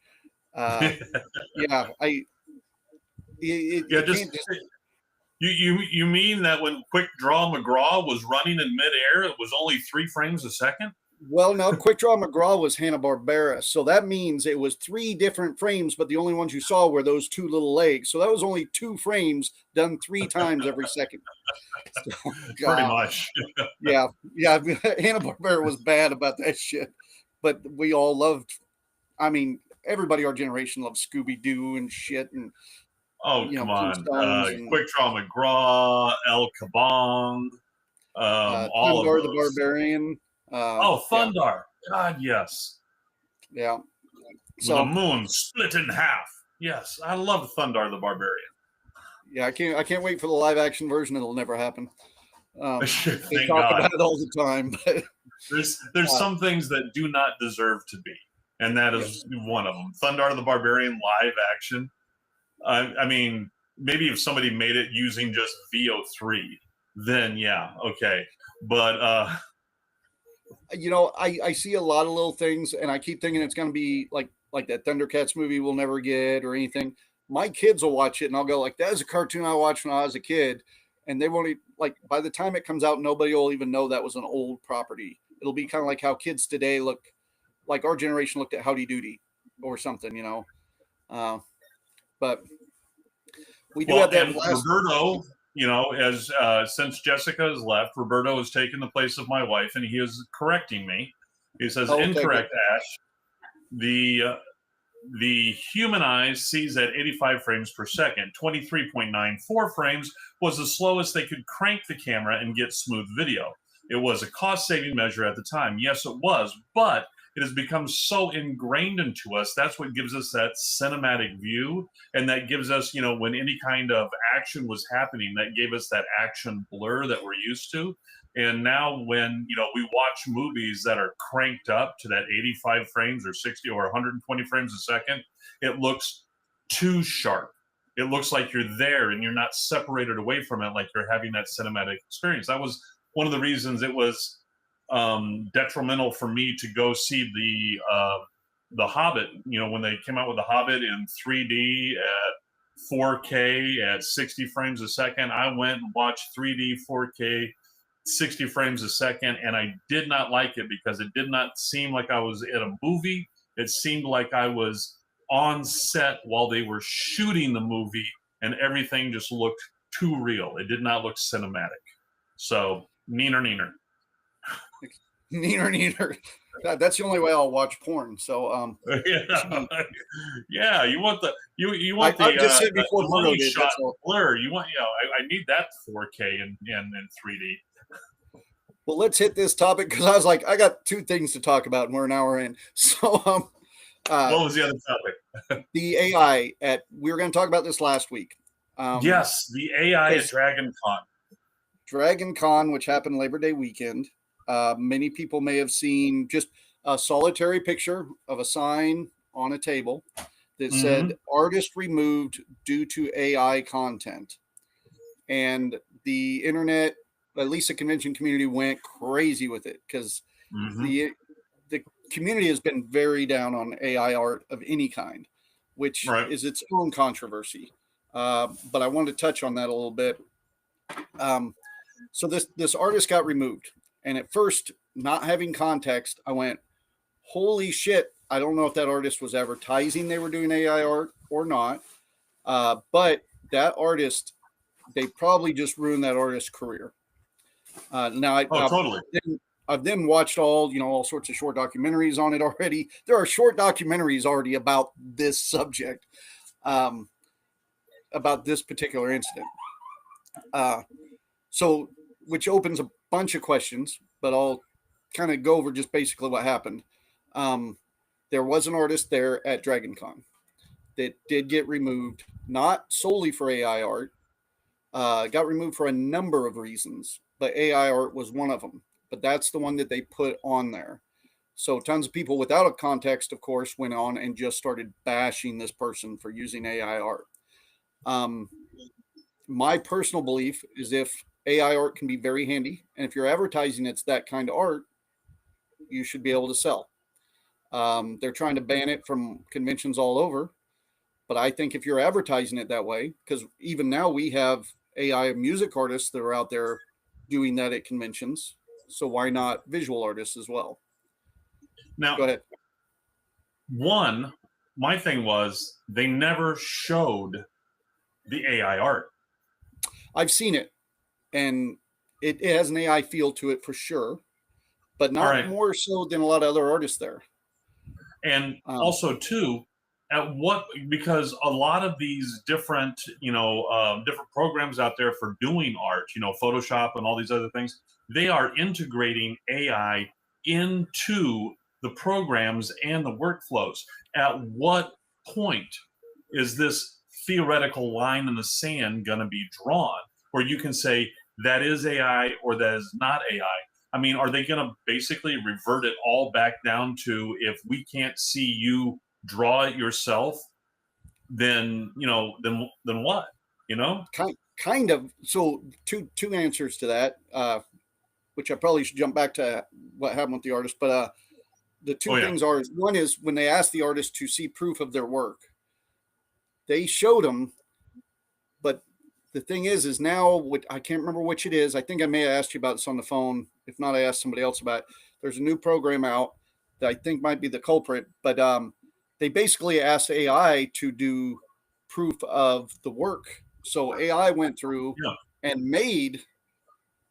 You mean that when Quick Draw McGraw was running in midair, it was only 3 frames a second? Well, no, Quick Draw McGraw was Hanna-Barbera. So that means it was 3 different frames, but the only ones you saw were those 2 little legs. So that was only 2 frames done 3 times every second. So, pretty much. yeah. Hanna-Barbera was bad about that shit. But we all loved, everybody our generation loved Scooby-Doo and shit. And Oh, you know, come on. Tombstones and Quick Draw McGraw, El Kabong, all of Thundar the those. Barbarian. Oh, Yeah, Thundar. God, yes. yeah. With the So moon split in half. Yes, I love Thundar the Barbarian. yeah, I can't wait for the live action version. It'll never happen. They Thank talk God. about it all the time, but There's some things that do not deserve to be, and that is one of them. Thundar the Barbarian live action. I mean, maybe if somebody made it using just VO3, then yeah, okay. But you know, I see a lot of little things, and I keep thinking it's going to be like that Thundercats movie we'll never get or anything. My kids will watch it, and I'll go like, "That is a cartoon I watched when I was a kid," and they won't like by the time it comes out, nobody will even know that was an old property. It'll be kind of like how kids today look, like our generation looked at Howdy Doody or something, you know. But we do have that and last. Roberto, you know, as since Jessica has left, Roberto has taken the place of my wife, and he is correcting me. He says, Oh, "Incorrect, Ash. The human eye sees at 85 frames per second. 23.94 frames was the slowest they could crank the camera and get smooth video. It was a cost-saving measure at the time. Yes, it was, but it has become so ingrained into us. That's what gives us that cinematic view, and that gives us, you know, when any kind of action was happening, that gave us that action blur that we're used to. And now when, you know, we watch movies that are cranked up to that 85 frames or 60 or 120 frames a second, it looks too sharp. It looks like you're there and you're not separated away from it, like you're having that cinematic experience. That was one of the reasons it was detrimental for me to go see the Hobbit. You know, when they came out with the Hobbit in 3D at 4K at 60 frames a second, I went and watched 3D 4K 60 frames a second, and I did not like it because it did not seem like I was in a movie. It seemed like I was on set while they were shooting the movie, and everything just looked too real. It did not look cinematic. So neener. Neener. That's the only way I'll watch porn. So yeah, you want the you want I the just said before the Bruno money did, shot that's all. blur. You want, you know, I need that 4K and 3D. Well, let's hit this topic because I was like, I got two things to talk about, and we're an hour in. So, What was the other topic? the AI we were going to talk about this last week. Yes, the AI at Dragon Con. Dragon Con, which happened Labor Day weekend. Many people may have seen just a solitary picture of a sign on a table that said "Artist removed due to AI content," and the internet, at least the convention community, went crazy with it because the community has been very down on AI art of any kind, which is its own controversy. But I wanted to touch on that a little bit. So this artist got removed, and at first, not having context, I went, "Holy shit!" I don't know if that artist was advertising they were doing AI art or not, but that artist, they probably just ruined that artist's career. Now, totally. I've then watched all sorts of short documentaries on it already. There are short documentaries already about this subject, about this particular incident. So, which opens a bunch of questions, but I'll kind of go over just basically what happened. There was an artist there at Dragon Con that did get removed, not solely for AI art. Got removed for a number of reasons, but AI art was one of them. But that's the one that they put on there. So tons of people without a context, of course, went on and just started bashing this person for using AI art. My personal belief is if AI art can be very handy, and if you're advertising it's that kind of art, you should be able to sell. They're trying to ban it from conventions all over, but I think if you're advertising it that way, because even now we have AI music artists that are out there doing that at conventions, so why not visual artists as well? Now, go ahead. One, my thing was they never showed the AI art. I've seen it, and it has an AI feel to it for sure, but not more so than a lot of other artists there. And also, too, at what, because a lot of these different, different programs out there for doing art, Photoshop and all these other things, they are integrating AI into the programs and the workflows. At what point is this theoretical line in the sand going to be drawn where you can say that is AI or that is not AI? I mean, are they going to basically revert it all back down to, if we can't see you draw it yourself, then then what? Kind of. So two answers to that, which I probably should jump back to what happened with the artist, but the two things are, one is when they asked the artist to see proof of their work, they showed them, but the thing is now, what I can't remember which it is. I think I may have asked you about this on the phone. If not, I asked somebody else about it. There's a new program out that I think might be the culprit, but they basically asked AI to do proof of the work. So AI went through and made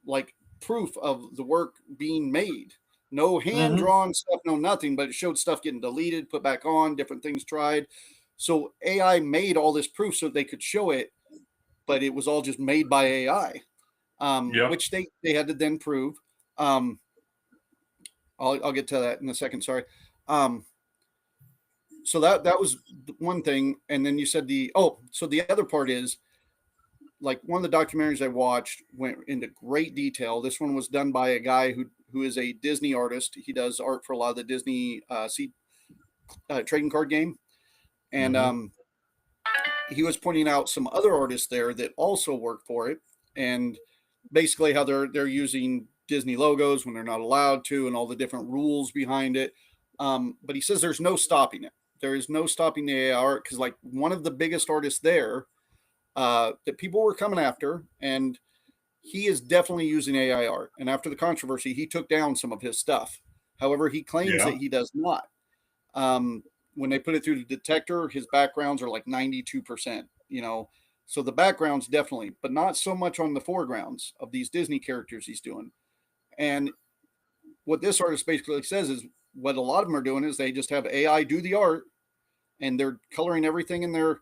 like proof of the work being made. No hand drawn stuff, no nothing, but it showed stuff getting deleted, put back on, different things tried. So AI made all this proof so they could show it, but it was all just made by AI, which they had to then prove. I'll get to that in a second. Sorry. So that was one thing. And then you said so the other part is, like, one of the documentaries I watched went into great detail. This one was done by a guy who is a Disney artist. He does art for a lot of the Disney trading card game. And he was pointing out some other artists there that also work for it, and basically how they're using Disney logos when they're not allowed to, and all the different rules behind it. But he says there's no stopping it. There is no stopping the AI art, because like one of the biggest artists there that people were coming after, and he is definitely using AI art. And after the controversy, he took down some of his stuff. However, he claims that he does not. When they put it through the detector, his backgrounds are like 92%, so the backgrounds definitely, but not so much on the foregrounds of these Disney characters he's doing. And what this artist basically says is, what a lot of them are doing is they just have AI do the art, and they're coloring everything in their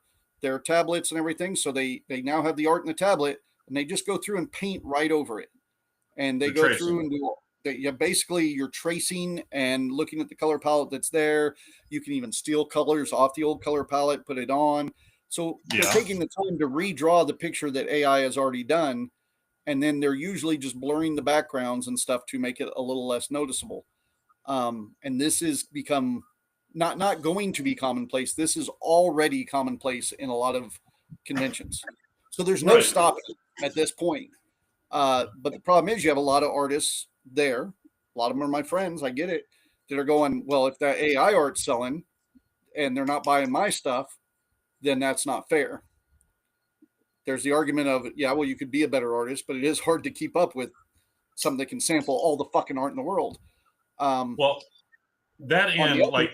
tablets and everything. So they now have the art in the tablet, and they just go through and paint right over it. And they go through and do basically you're tracing and looking at the color palette that's there. You can even steal colors off the old color palette, put it on. So they're taking the time to redraw the picture that AI has already done. And then they're usually just blurring the backgrounds and stuff to make it a little less noticeable. And this is become not going to be commonplace. This is already commonplace in a lot of conventions. So there's no stopping at this point. But the problem is you have a lot of artists there. A lot of them are my friends. I get it. That are going, well, if that AI art's selling and they're not buying my stuff, then that's not fair. There's the argument of, well, you could be a better artist, but it is hard to keep up with something that can sample all the fucking art in the world. Well, that and like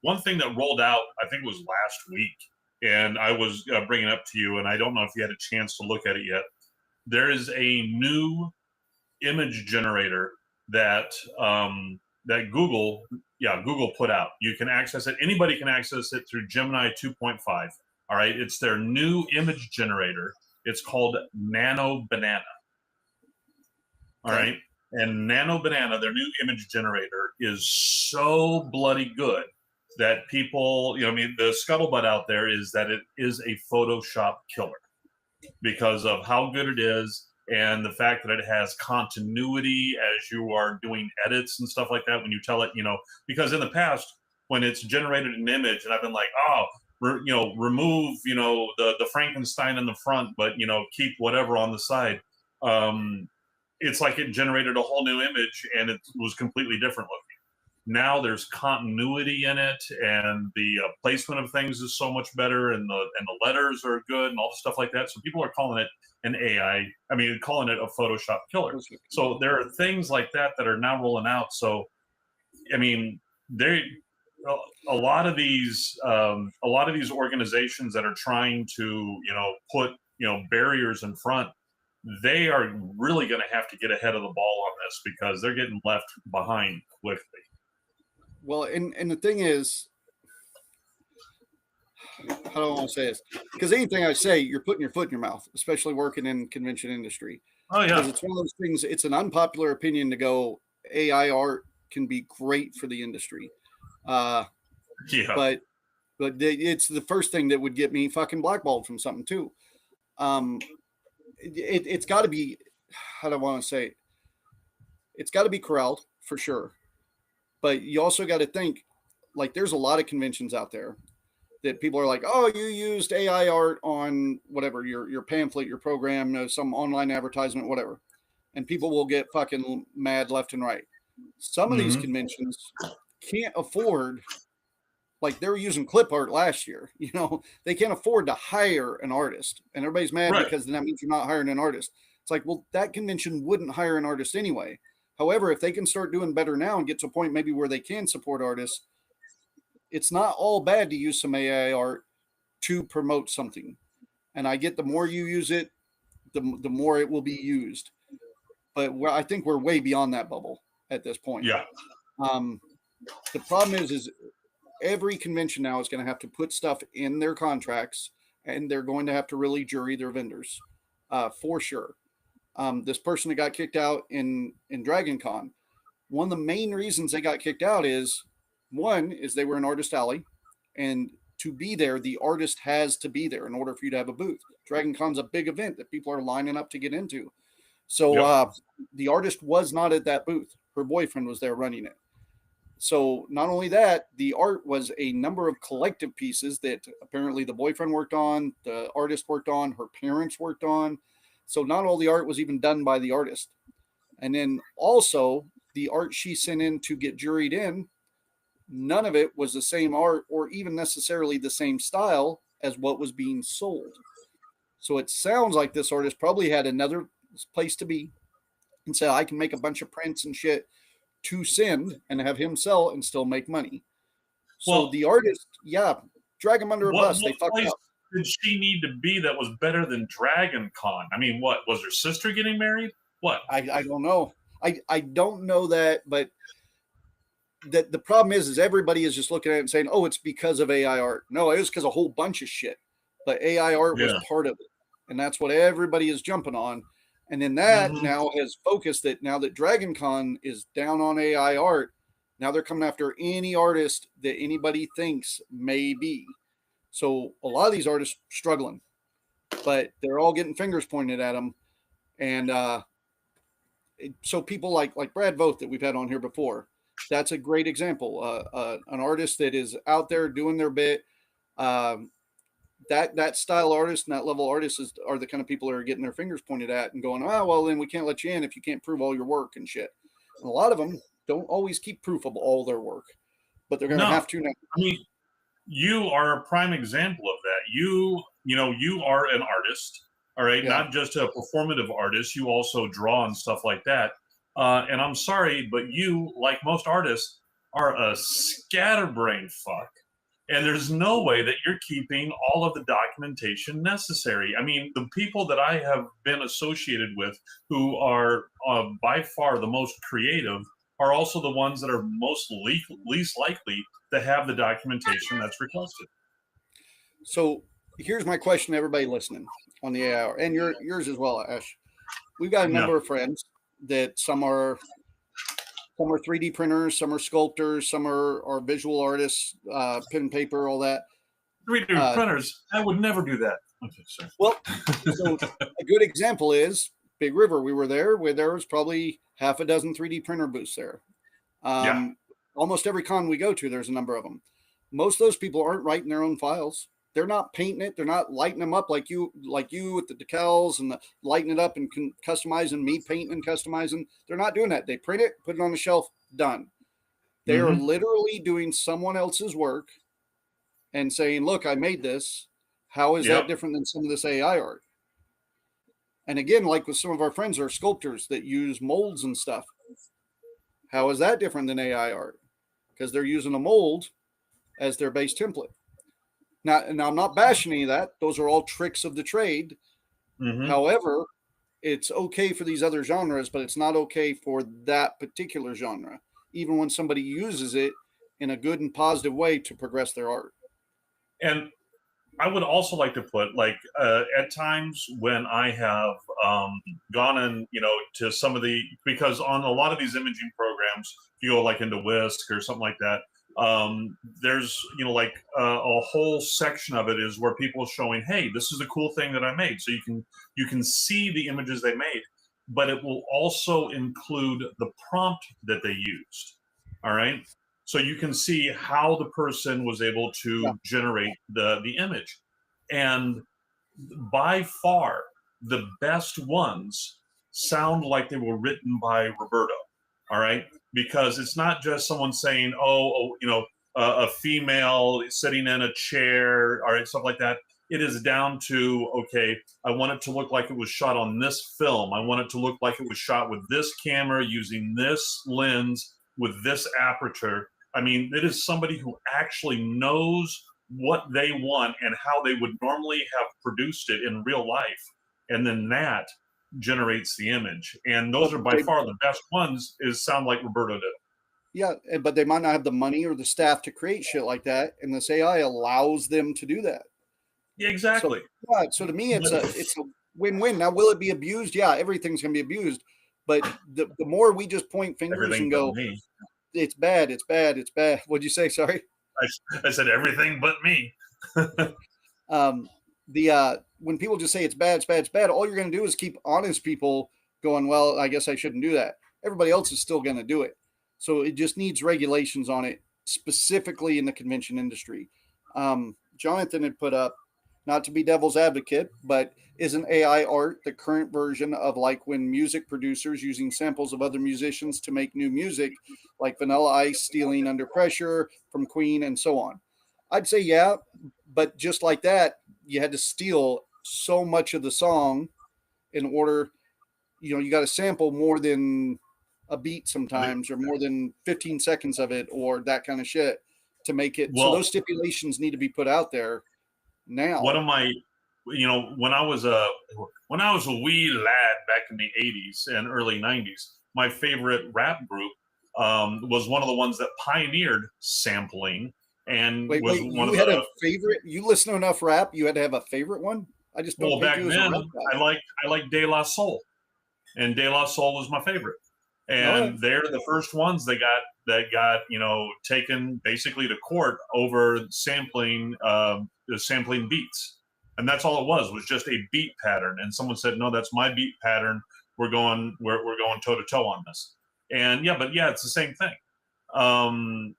one thing that rolled out, I think it was last week, and I was bringing it up to you, and I don't know if you had a chance to look at it yet. There is a new image generator that that Google put out. You can access it. Anybody can access it through Gemini 2.5. All right, it's their new image generator. It's called Nano Banana. All right. And Nano Banana, their new image generator, is so bloody good that people, the scuttlebutt out there is that it is a Photoshop killer because of how good it is, and the fact that it has continuity as you are doing edits and stuff like that. When you tell it, because in the past, when it's generated an image, and I've been like, remove, the Frankenstein in the front, but, keep whatever on the side. It's like it generated a whole new image, and it was completely different looking. Now there's continuity in it, and the placement of things is so much better, and the letters are good, and all the stuff like that. So people are calling it an AI. Calling it a Photoshop killer. So there are things like that that are now rolling out. So, a lot of these organizations that are trying to put barriers in front, they are really going to have to get ahead of the ball on this, because they're getting left behind quickly. Well, and the thing is, how do I want to say this? Because anything I say, you're putting your foot in your mouth, especially working in convention industry. Oh Because yeah, it's one of those things. It's an unpopular opinion to go AI art can be great for the industry, uh, yeah. but it's the first thing that would get me fucking blackballed from something too. Um, it's got to be, how do I want to say it? It's got to be corralled for sure. But you also got to think, like, there's a lot of conventions out there that people are like, oh, you used AI art on whatever your pamphlet, your program, some online advertisement, whatever, and people will get fucking mad left and right. Some of these Mhm. conventions can't afford, like they were using clip art last year. They can't afford to hire an artist, and everybody's mad Right. because then that means you're not hiring an artist. It's like, well, that convention wouldn't hire an artist anyway. However, if they can start doing better now and get to a point maybe where they can support artists, it's not all bad to use some AI art to promote something. And I get the more you use it, the more it will be used. But I think we're way beyond that bubble at this point. Yeah. The problem is every convention now is going to have to put stuff in their contracts, and they're going to have to really jury their vendors, for sure. This person that got kicked out in Dragon Con, one of the main reasons they got kicked out is, one is they were in Artist Alley, and to be there, the artist has to be there in order for you to have a booth. Dragon Con's a big event that people are lining up to get into. So Yep. the artist was not at that booth. Her boyfriend was there running it. So not only that, the art was a number of collective pieces that apparently the boyfriend worked on, the artist worked on, her parents worked on. So not all the art was even done by the artist. And then also the art she sent in to get juried in, none of it was the same art or even necessarily the same style as what was being sold. So it sounds like this artist probably had another place to be and said, I can make a bunch of prints and shit to send and have him sell and still make money. So Well, the artist, yeah, drag him under a bus. They fucked place up. did she need to be that was better than Dragon Con? I mean, what was her sister getting married? What? I don't know. I don't know that, but that the problem is everybody is just looking at it and saying, oh, it's because of AI art. No, it was because a whole bunch of shit. But AI art was Yeah. part of it. And that's what everybody is jumping on. And then that Mhm. now has focused that now that Dragon Con is down on AI art, now they're coming after any artist that anybody thinks may be. So a lot of these artists struggling, but they're all getting fingers pointed at them. And so people like Brad Voth that we've had on here before, that's a great example. An artist that is out there doing their bit. Um, that style artist and that level artists are the kind of people that are getting their fingers pointed at and going, oh, well, then we can't let you in if you can't prove all your work and shit. And a lot of them don't always keep proof of all their work, but they're going to No. have to now. I mean, you are a prime example of that. You are an artist, all right, Yeah. not just a performative artist. You also draw and stuff like that. And I'm sorry, but you, like most artists, are a scatterbrained fuck. And there's no way that you're keeping all of the documentation necessary. I mean, the people that I have been associated with who are by far the most creative are also the ones that are least likely to have the documentation that's requested. So here's my question to everybody listening on the AI and yours as well, Ash. We've got a number of friends that some are 3D printers, some are sculptors, some are visual artists, pen and paper, all that. 3D printers, I would never do that. Okay, sorry. Well, so a good example is Big River. We were there where there was probably half a dozen 3D printer booths there. Yeah. Almost every con we go to, there's a number of them. Most of those people aren't writing their own files. They're not painting it. They're not lighting them up like you with the decals and the lighting it up and customizing, me painting and customizing. They're not doing that. They print it, put it on the shelf, done. They are literally doing someone else's work and saying, look, I made this. How is that different than some of this AI art? And again, like with some of our friends are sculptors that use molds and stuff. How is that different than AI art? Because they're using a mold as their base template. Now I'm not bashing any of that. Those are all tricks of the trade. However, it's okay for these other genres, but it's not okay for that particular genre, even when somebody uses it in a good and positive way to progress their art. And I would also like to put, like, at times when I have gone in, to some of the, because on a lot of these imaging programs, if you go like into Whisk or something like that, there's, like a whole section of it is where people are showing, hey, this is a cool thing that I made. So you can see the images they made, but it will also include the prompt that they used. All right. So you can see how the person was able to generate the image. And by far, the best ones sound like they were written by Roberto. All right. Because it's not just someone saying, a female sitting in a chair, all right, stuff like that. It is down to, okay, I want it to look like it was shot on this film. I want it to look like it was shot with this camera using this lens with this aperture. I mean, it is somebody who actually knows what they want and how they would normally have produced it in real life. And then that generates the image. And those are by far the best ones, sound like Roberto did. Yeah, but they might not have the money or the staff to create shit like that. And this AI allows them to do that. Yeah, exactly. So to me, it's a win-win. Now, will it be abused? Yeah, everything's going to be abused. But the more we just point fingers and go, it's bad, it's bad, it's bad. What'd you say? Sorry. I said everything but me. When people just say it's bad, it's bad, it's bad, all you're going to do is keep honest people going, well, I guess I shouldn't do that. Everybody else is still going to do it. So it just needs regulations on it, specifically in the convention industry. Jonathan had put up, not to be devil's advocate, but isn't AI art the current version of like when music producers using samples of other musicians to make new music, like Vanilla Ice stealing Under Pressure from Queen and so on? I'd say, yeah, but just like that, you had to steal so much of the song in order, you got to sample more than a beat sometimes or more than 15 seconds of it or that kind of shit to make it. So those stipulations need to be put out there now. One of my, when I was a wee lad back in the 80s and early 90s, my favorite rap group was one of the ones that pioneered sampling and was one of the. You had a favorite? You listen to enough rap, you had to have a favorite one? I just don't think back then I like De La Soul, and De La Soul was my favorite. And they're the first ones that got taken basically to court over sampling beats, and that's all it was just a beat pattern. And someone said, no, that's my beat pattern. We're going toe to toe on this. And it's the same thing. Well,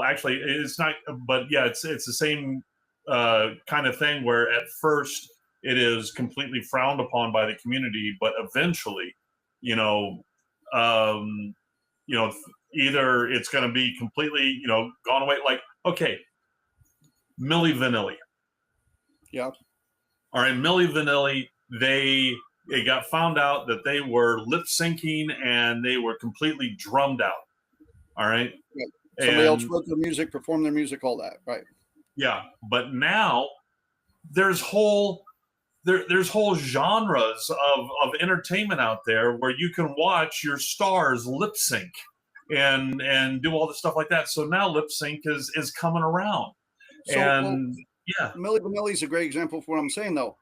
actually, it's not, but yeah, it's the same kind of thing where at first it is completely frowned upon by the community, but eventually, either it's going to be completely, gone away. Like, okay, Milli Vanilli. Yeah. All right, Milli Vanilli, it got found out that they were lip syncing and they were completely drummed out. All right. Yeah. Somebody else wrote their music, performed their music, all that. Right. Yeah. But now there's whole genres of entertainment out there where you can watch your stars lip sync and do all the stuff like that. So now lip sync is coming around. Milli Vanilli is a great example for what I'm saying, though.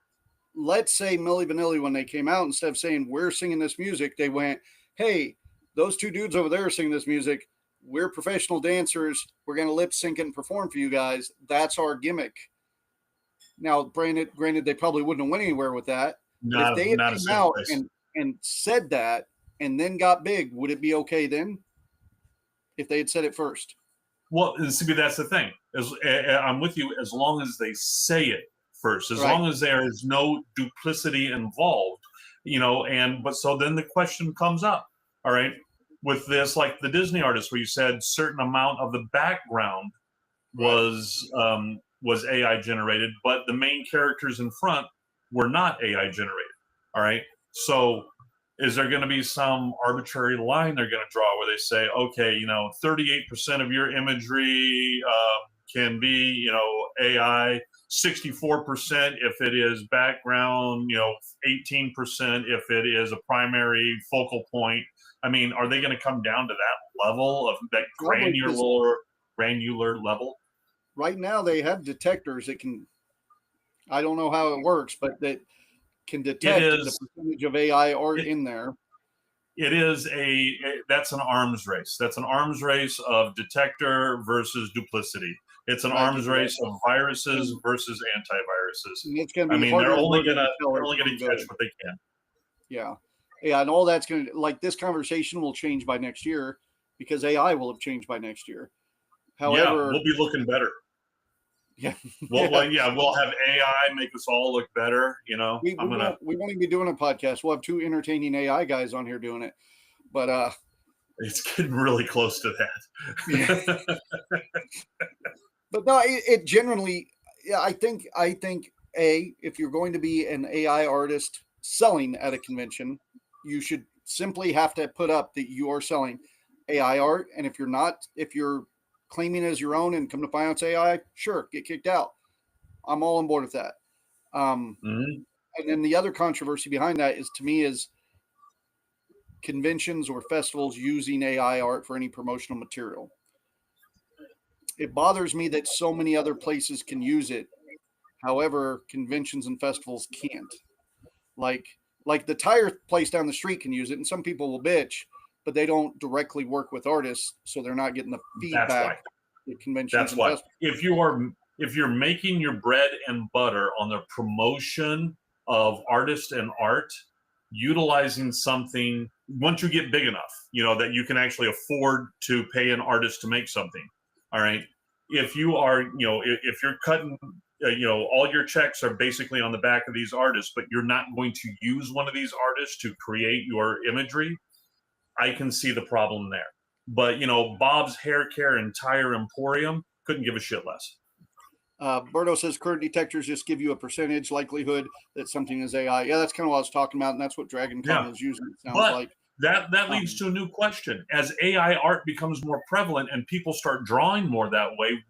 Let's say Milli Vanilli, when they came out, instead of saying we're singing this music, they went, hey, those two dudes over there are singing this music. We're professional dancers. We're going to lip sync and perform for you guys. That's our gimmick. Now, granted, they probably wouldn't have went anywhere with that. But if they had come out and said that and then got big, would it be okay then? If they had said it first? Well, see, that's the thing. I'm with you as long as they say it first, as long as there is no duplicity involved, but so then the question comes up, all right, with this, like the Disney artist where you said certain amount of the background was AI generated, but the main characters in front were not AI generated. All right. So is there going to be some arbitrary line they're going to draw where they say, okay, 38% of your imagery can be, AI, 64% if it is background, 18% if it is a primary focal point. I mean, are they going to come down to that level of that granular level? Right now, they have detectors that can I don't know how it works, but that can detect the is percentage of AI art it, in there. it is that's an arms race. That's an arms race of detector versus duplicity. It's an I arms agree. race of viruses And versus antiviruses. it's going to I be mean, harder they're and only harder gonna to tell they're if only gonna it's catch good. what they can. Yeah. Yeah. And all that's going to, like, this conversation will change by next year because AI will have changed by next year. Yeah, However, we'll be looking better. yeah. We'll have AI make us all look better. You know, We won't even be doing a podcast. We'll have two entertaining AI guys on here doing it. But it's getting really close to that. yeah. But no, it generally, yeah, I think if you're going to be an AI artist selling at a convention, you should simply have to put up that you are selling AI art. And if you're not, if you're claiming it as your own and come to find out it's AI, sure, get kicked out. I'm all on board with that. Mhm. And then the other controversy behind that is, to me, is conventions or festivals using AI art for any promotional material. It bothers me that so many other places can use it. However, conventions and festivals can't. Like like the tire place down the street can use it, and some people will bitch, but they don't directly work with artists, so they're not getting the That's why. feedback that conventions That's and why. festivals. If you're making your bread and butter on the promotion of artist and art, utilizing something once you get big enough, you know, that you can actually afford to pay an artist to make something. All right. If you are, you know, if you're cutting, you know, all your checks are basically on the back of these artists, but you're not going to use one of these artists to create your imagery, I can see the problem there. But, you know, Bob's Hair Care and Tire Emporium couldn't give a shit less. Berto says current detectors just give you a percentage likelihood that something is AI. Yeah, that's kind of what I was talking about, and that's what Dragon Con Yeah. is using. It sounds But like that leads to a new question. As AI art becomes more prevalent and people start drawing more that way,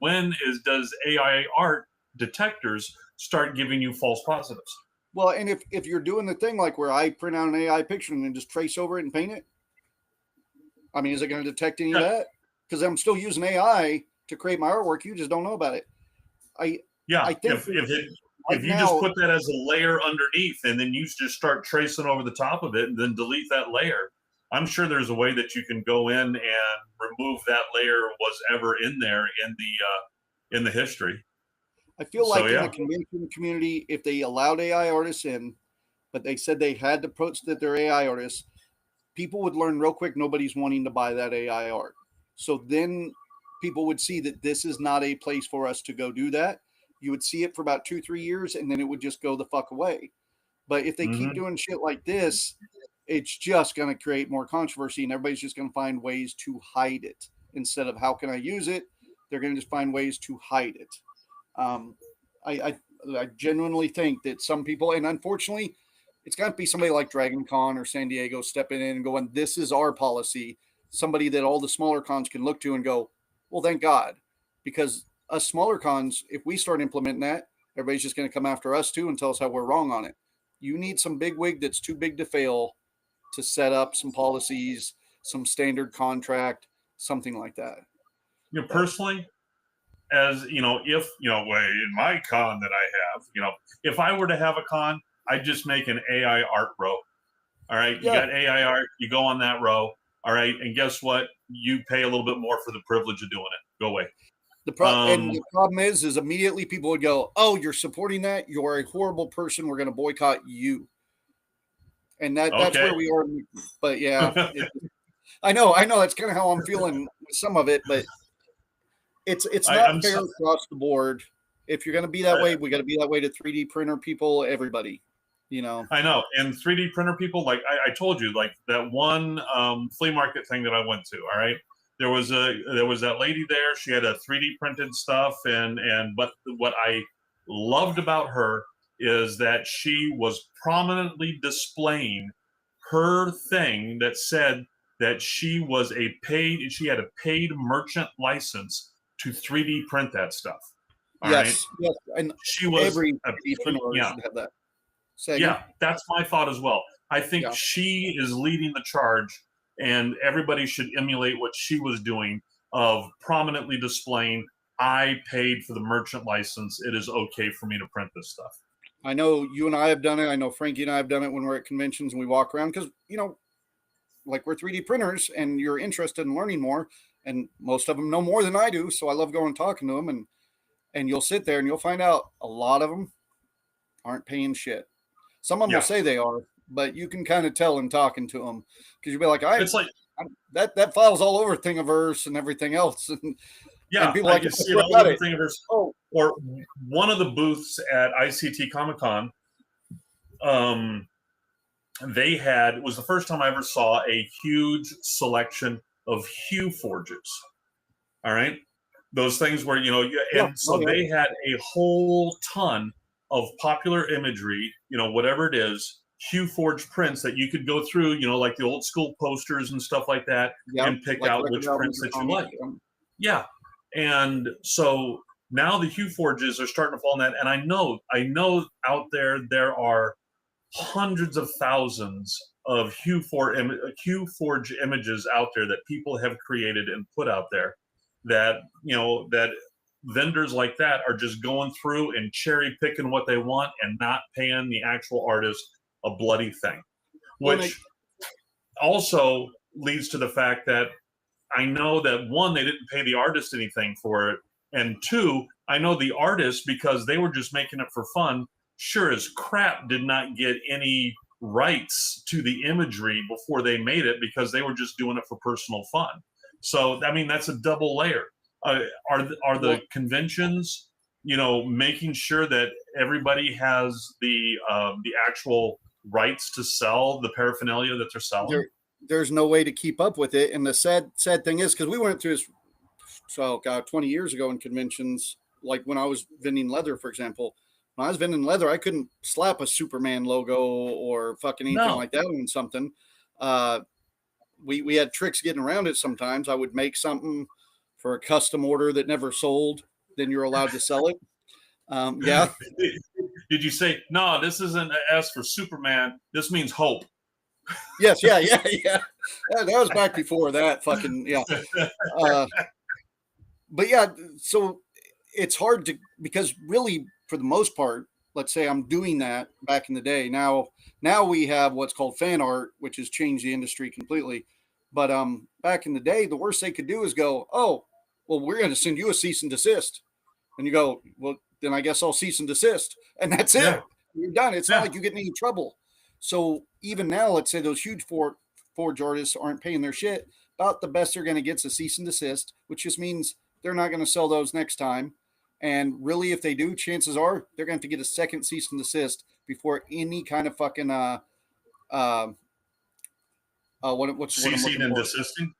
does AI art detectors start giving you false positives? well, and if you're doing the thing like where I print out an AI picture and then just trace over it and paint it, I mean, is it going to detect any of that? Because I'm still using AI to create my artwork. You just don't know about it. Yeah, I think if you just put that as a layer underneath and then you just start tracing over the top of it and then delete that layer, I'm sure there's a way that you can go in and remove that layer was ever in there in the history. I feel So, like in yeah. the convention community, if they allowed AI artists in, but they said they had to post that they're AI artists, people would learn real quick nobody's wanting to buy that AI art. So then people would see that this is not a place for us to go do that. You would see it for about 2-3 years and then it would just go the fuck away. But if they keep Mhm. doing shit like this, it's just going to create more controversy and everybody's just going to find ways to hide it. Instead of how can I use it, they're going to just find ways to hide it. Um, I genuinely think that some people, and unfortunately, it's got to be somebody like Dragon Con or San Diego stepping in and going, this is our policy. Somebody that all the smaller cons can look to and go, well, thank God. Because us smaller cons, if we start implementing that, everybody's just going to come after us too and tell us how we're wrong on it. You need some big wig that's too big to fail to set up some policies, some standard contract, something like that. You know, personally, as you know, if you know, in my con that I have, you know, if I were to have a con, I'd just make an AI art row. All right, you got AI art, you go on that row. All right, and guess what? You pay a little bit more for the privilege of doing it. Go away. The problem is immediately people would go, "Oh, you're supporting that? You're a horrible person. We're going to boycott you." And that's where we are. But yeah, I know. That's kind of how I'm feeling with some of it, but it's not fair across the board. If you're going to be that way, we got to be that way to 3D printer people, everybody. You know, I know. And 3D printer people, like I told you, like that one flea market thing that I went to. All right, there was that lady there. She had a 3D printed stuff, and but what I loved about her is that she was prominently displaying her thing that said that she had a paid merchant license to 3D print that stuff. All right? Yes, and she was every 3D printer should have that. Yeah, that's my thought as well. I think she is leading the charge, and everybody should emulate what she was doing of prominently displaying, I paid for the merchant license. It is okay for me to print this stuff. I know you and I have done it. I know Frankie and I have done it when we're at conventions and we walk around because, like we're 3D printers and you're interested in learning more. And most of them know more than I do. So I love going and talking to them. And you'll sit there and you'll find out a lot of them aren't paying shit. Some of them will say they are, but you can kind of tell in talking to them because you'll be like, it's like that file's all over Thingiverse and everything else. And people I can see it all over Thingiverse. Oh. Or one of the booths at ICT Comic Con, it was the first time I ever saw a huge selection of hue forges. All right. Those things where, they had a whole ton of popular imagery, whatever it is, hue forge prints that you could go through, like the old school posters and stuff like that, and pick out which prints that you like. Yeah. And so now the hue forges are starting to fall in that. And I know out there are hundreds of thousands of hue forge images out there that people have created and put out there that that vendors like that are just going through and cherry picking what they want and not paying the actual artist a bloody thing, which also leads to the fact that I know that one, they didn't pay the artist anything for it, and two, I know the artist, because they were just making it for fun, sure as crap did not get any rights to the imagery before they made it because they were just doing it for personal fun. So, I mean, that's a double layer. Are the conventions, making sure that everybody has the actual rights to sell the paraphernalia that they're selling? There's no way to keep up with it. And the sad thing is, because we went through this, 20 years ago in conventions, like when I was vending leather, for example. When I was vending leather, I couldn't slap a Superman logo or fucking anything like that on something. We had tricks getting around it sometimes. I would make something for a custom order that never sold. Then you're allowed to sell it. Yeah. Did you say, no, this isn't an S for Superman. This means hope. Yes. Yeah. That was back before that fucking, yeah. But yeah, so it's hard because really for the most part, let's say I'm doing that back in the day. Now we have what's called fan art, which has changed the industry completely. But back in the day, the worst they could do is go, oh, well, we're going to send you a cease and desist. And you go, well, then I guess I'll cease and desist. And that's it. You're done. It's not like you get in any trouble. So even now, let's say those huge forge artists aren't paying their shit. About the best they're going to get is a cease and desist, which just means they're not going to sell those next time. And really, if they do, chances are they're going to have to get a second cease and desist before any kind of fucking what's ceasing and desisting.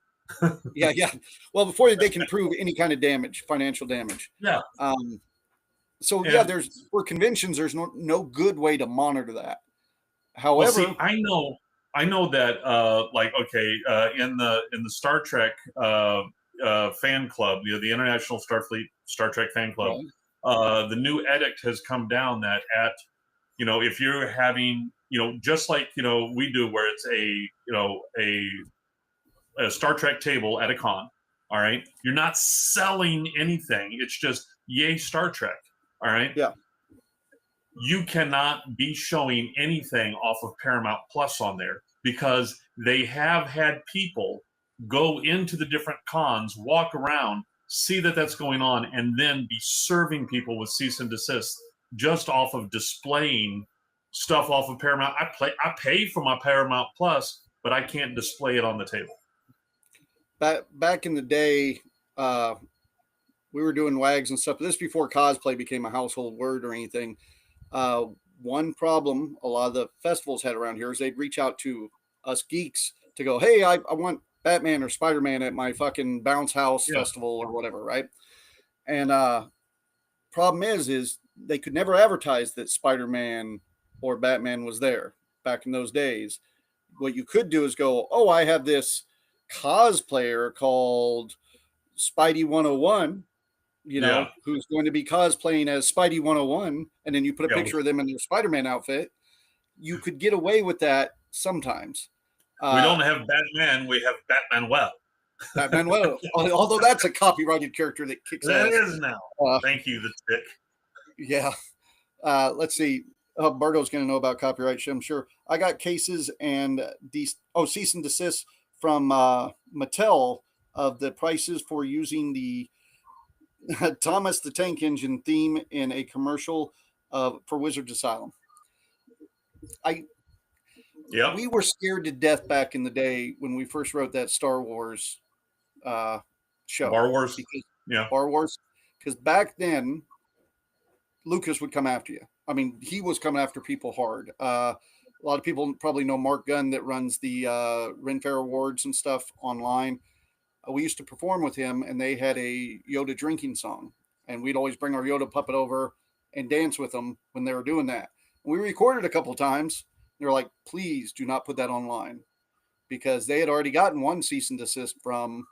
yeah. Well, before they can prove any kind of damage, financial damage. Yeah. So there's for conventions, there's no good way to monitor that. However, well, see, I know that in the Star Trek fan club, the International Starfleet Star Trek fan club, the new edict has come down that if you're having, just like, we do where it's a Star Trek table at a con, all right, you're not selling anything. It's just yay Star Trek. All right. Yeah. You cannot be showing anything off of Paramount Plus on there because they have had people go into the different cons, walk around, see that that's going on, and then be serving people with cease and desist just off of displaying stuff off of Paramount. I pay for my Paramount Plus, but I can't display it on the table. Back in the day, we were doing WAGs and stuff. This before cosplay became a household word or anything. One problem a lot of the festivals had around here is they'd reach out to us geeks to go, hey, I want Batman or Spider-Man at my fucking bounce house festival or whatever, right? And problem is they could never advertise that Spider-Man or Batman was there back in those days. What you could do is go, oh, I have this cosplayer called Spidey 101, who's going to be cosplaying as Spidey 101, and then you put a picture of them in their Spider-Man outfit. You could get away with that sometimes. We don't have Batman, we have Batmanuel. Batmanuel, although that's a copyrighted character that kicks ass. That is now. Thank you, the tick. Yeah. Let's see. Bardo's going to know about copyright shit, I'm sure. I got cases and cease and desist from Mattel of the prices for using the Thomas the Tank Engine theme in a commercial for Wizards Asylum. We were scared to death back in the day when we first wrote that Star Wars show. Bar Wars. Bar Wars. Because back then, Lucas would come after you. I mean, he was coming after people hard. A lot of people probably know Mark Gunn that runs the Ren Fair Awards and stuff online. We used to perform with him, and they had a Yoda drinking song. And we'd always bring our Yoda puppet over and dance with them when they were doing that. And we recorded a couple times. They were like, please do not put that online. Because they had already gotten one cease and desist from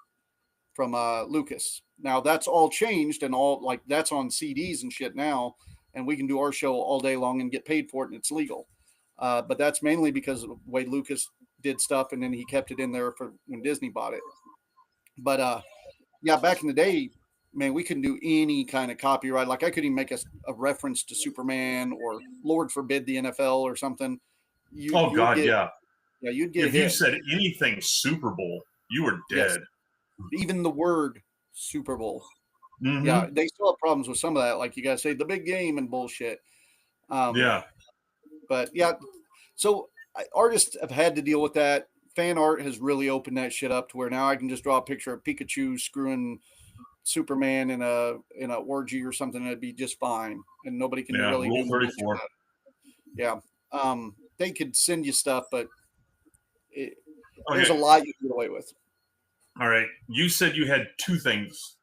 Lucas. Now that's all changed and all like that's on CDs and shit now, and we can do our show all day long and get paid for it, and it's legal. But that's mainly because of the way Lucas did stuff, and then he kept it in there for when Disney bought it. But yeah, back in the day, man, we couldn't do any kind of copyright. Like I couldn't even make a reference to Superman or Lord forbid the NFL or something. Yeah, you'd get if hit. You said anything Super Bowl, you were dead. Yes. Even the word Super Bowl. Mm-hmm. Yeah, they still have problems with some of that. Like you got to say the big game and bullshit. Yeah. But yeah, so artists have had to deal with that. Fan art has really opened that shit up to where now I can just draw a picture of Pikachu screwing Superman in a orgy or something, and it'd be just fine, and nobody can really Rule do 34. much about it. Yeah, they could send you stuff, but there's a lot you can get away with. All right, you said you had two things.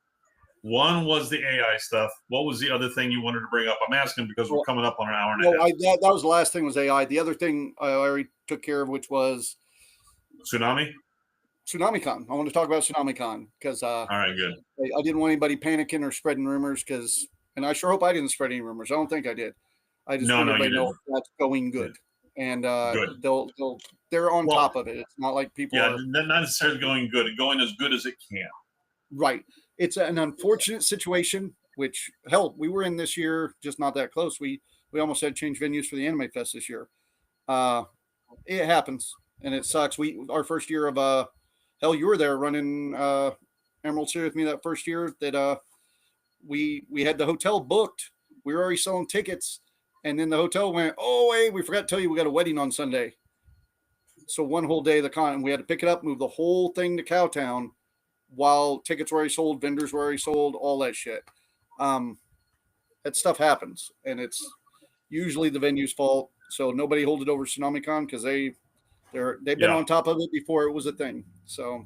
One was the AI stuff. What was the other thing you wanted to bring up? I'm asking because we're coming up on an hour and a half. That was the last thing was AI. The other thing I already took care of, which was TsunamiCon. I want to talk about TsunamiCon because all right, good. I didn't want anybody panicking or spreading rumors and I sure hope I didn't spread any rumors. I don't think I did. I just want everybody to know that's going good. And they're on top of it. It's not like people are not necessarily going going as good as it can. Right. It's an unfortunate situation, which hell, we were in this year, just not that close. We almost had to change venues for the Anime Fest this year. It happens and it sucks. Our first year of hell, you were there running Emerald City with me that first year that we had the hotel booked. We were already selling tickets, and then the hotel went, oh hey, we forgot to tell you we got a wedding on Sunday. So one whole day of the con, and we had to pick it up, move the whole thing to Cowtown while tickets were already sold, vendors were already sold, all that shit. That stuff happens, and it's usually the venue's fault. So nobody hold it over TsunamiCon because they've been on top of it before it was a thing. So,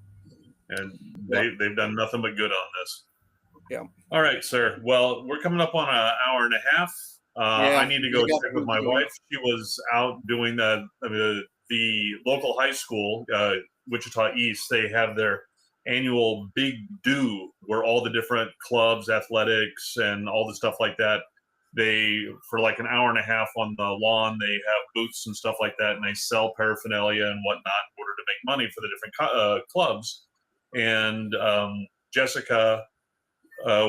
and they've done nothing but good on this. Yeah. All right, sir. Well, we're coming up on an hour and a half. I need to go check with my wife. She was out doing the local high school, Wichita East. They have their annual Big Do, where all the different clubs, athletics, and all the stuff like that. They, for like an hour and a half on the lawn, they have booths and stuff like that, and they sell paraphernalia and whatnot in order to make money for the different clubs. And Jessica,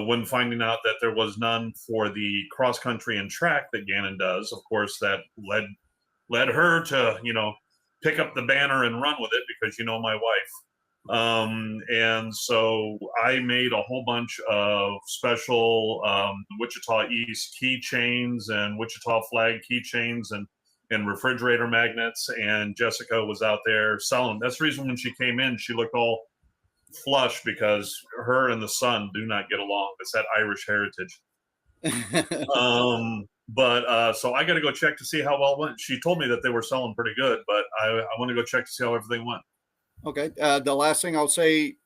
when finding out that there was none for the cross country and track that Gannon does, of course, that led her to, pick up the banner and run with it because my wife. And so I made a whole bunch of special Wichita East keychains and Wichita flag keychains and refrigerator magnets, and Jessica was out there selling them. That's the reason when she came in, she looked all flush because her and the son do not get along. It's that Irish heritage. So I got to go check to see how well it went. She told me that they were selling pretty good, but I want to go check to see how everything went. Okay. The last thing I'll say,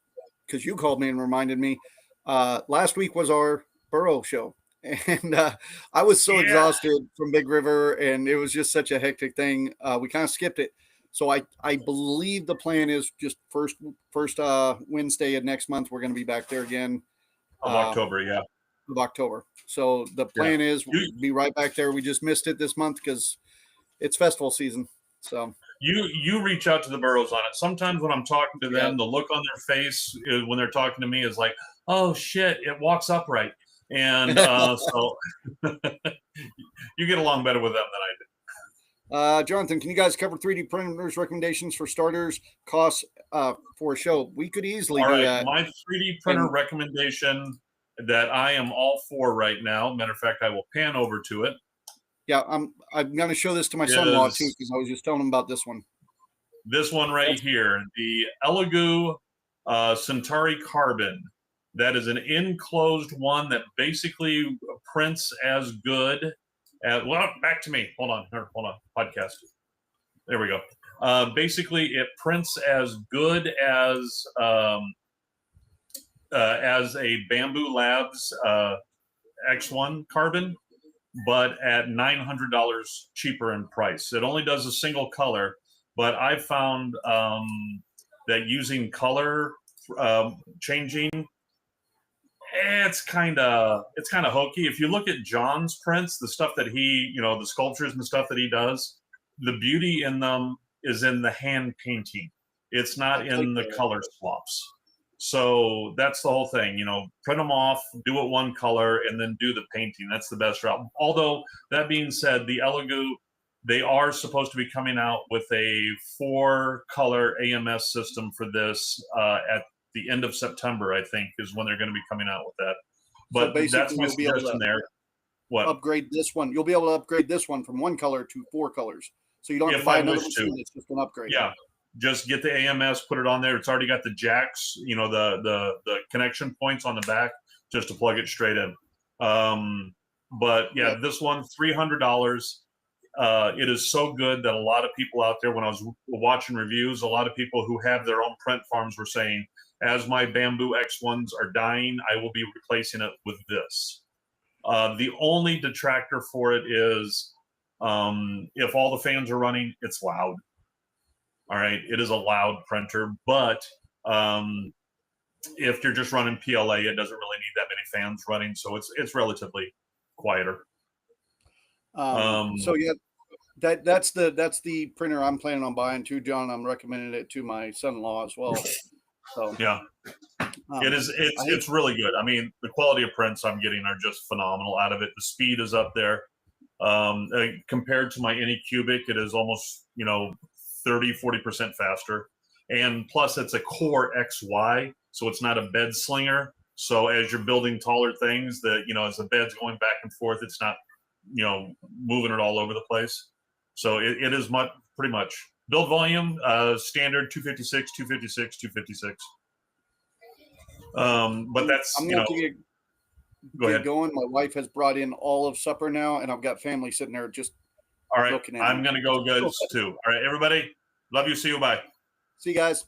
because you called me and reminded me, last week was our Burrow show. And I was so exhausted from Big River, and it was just such a hectic thing. We kind of skipped it. So I believe the plan is just first Wednesday of next month, we're going to be back there again. Of October, yeah. Of October. So the plan is we'll be right back there. We just missed it this month because it's festival season. So you reach out to the Burrows on it. Sometimes when I'm talking to them, the look on their face when they're talking to me is like, oh shit, it walks upright. And so you get along better with them than I do. Jonathan, can you guys cover 3D printers recommendations for starters, costs for a show? We could easily All do right, that. my 3D printer recommendation that I am all for right now. Matter of fact, I will pan over to it. Yeah, I'm going to show this to my son-in-law Is too, because I was just telling him about this one. This one right here, the Elegoo Centauri Carbon. That is an enclosed one that basically prints as good as, well, back to me. Hold on, podcast. There we go. Basically, it prints as good as a Bamboo Labs X1 Carbon, but at $900 cheaper in price. It only does a single color, but I found that using color changing, it's kind of hokey. If you look at John's prints, the stuff that he, the sculptures and stuff that he does, the beauty in them is in the hand painting. It's not in the color swaps. So that's the whole thing, print them off, do it one color, and then do the painting. That's the best route. Although, that being said, the Elegoo, they are supposed to be coming out with a 4-color AMS system for this at the end of September, I think, is when they're going to be coming out with that. But so that's my suggestion there. What? Upgrade this one. You'll be able to upgrade this one from 1 color to 4 colors. So you don't have to buy another machine. It's just an upgrade. Yeah. Just get the AMS, put it on there. It's already got the jacks, the connection points on the back, just to plug it straight in. But yeah, this one, $300. It is so good that a lot of people out there, when I was watching reviews, a lot of people who have their own print farms were saying, as my Bamboo X1s are dying, I will be replacing it with this. The only detractor for it is if all the fans are running, it's loud. All right, it is a loud printer, but if you're just running PLA, it doesn't really need that many fans running, so it's relatively quieter. So yeah, that's the printer I'm planning on buying too, John. I'm recommending it to my son-in-law as well. So yeah, it's really good. I mean, the quality of prints I'm getting are just phenomenal out of it. The speed is up there. Compared to my Anycubic, it is almost 30-40% faster, and plus it's a Core XY, so it's not a bed slinger. So as you're building taller things, that as the bed's going back and forth, it's not moving it all over the place. So it is pretty much build volume standard 256, 256, 256. But that's I'm gonna get going. My wife has brought in all of supper now, and I've got family sitting there just. All right, I'm going to go, guys, too. All right, everybody. Love you. See you. Bye. See you guys.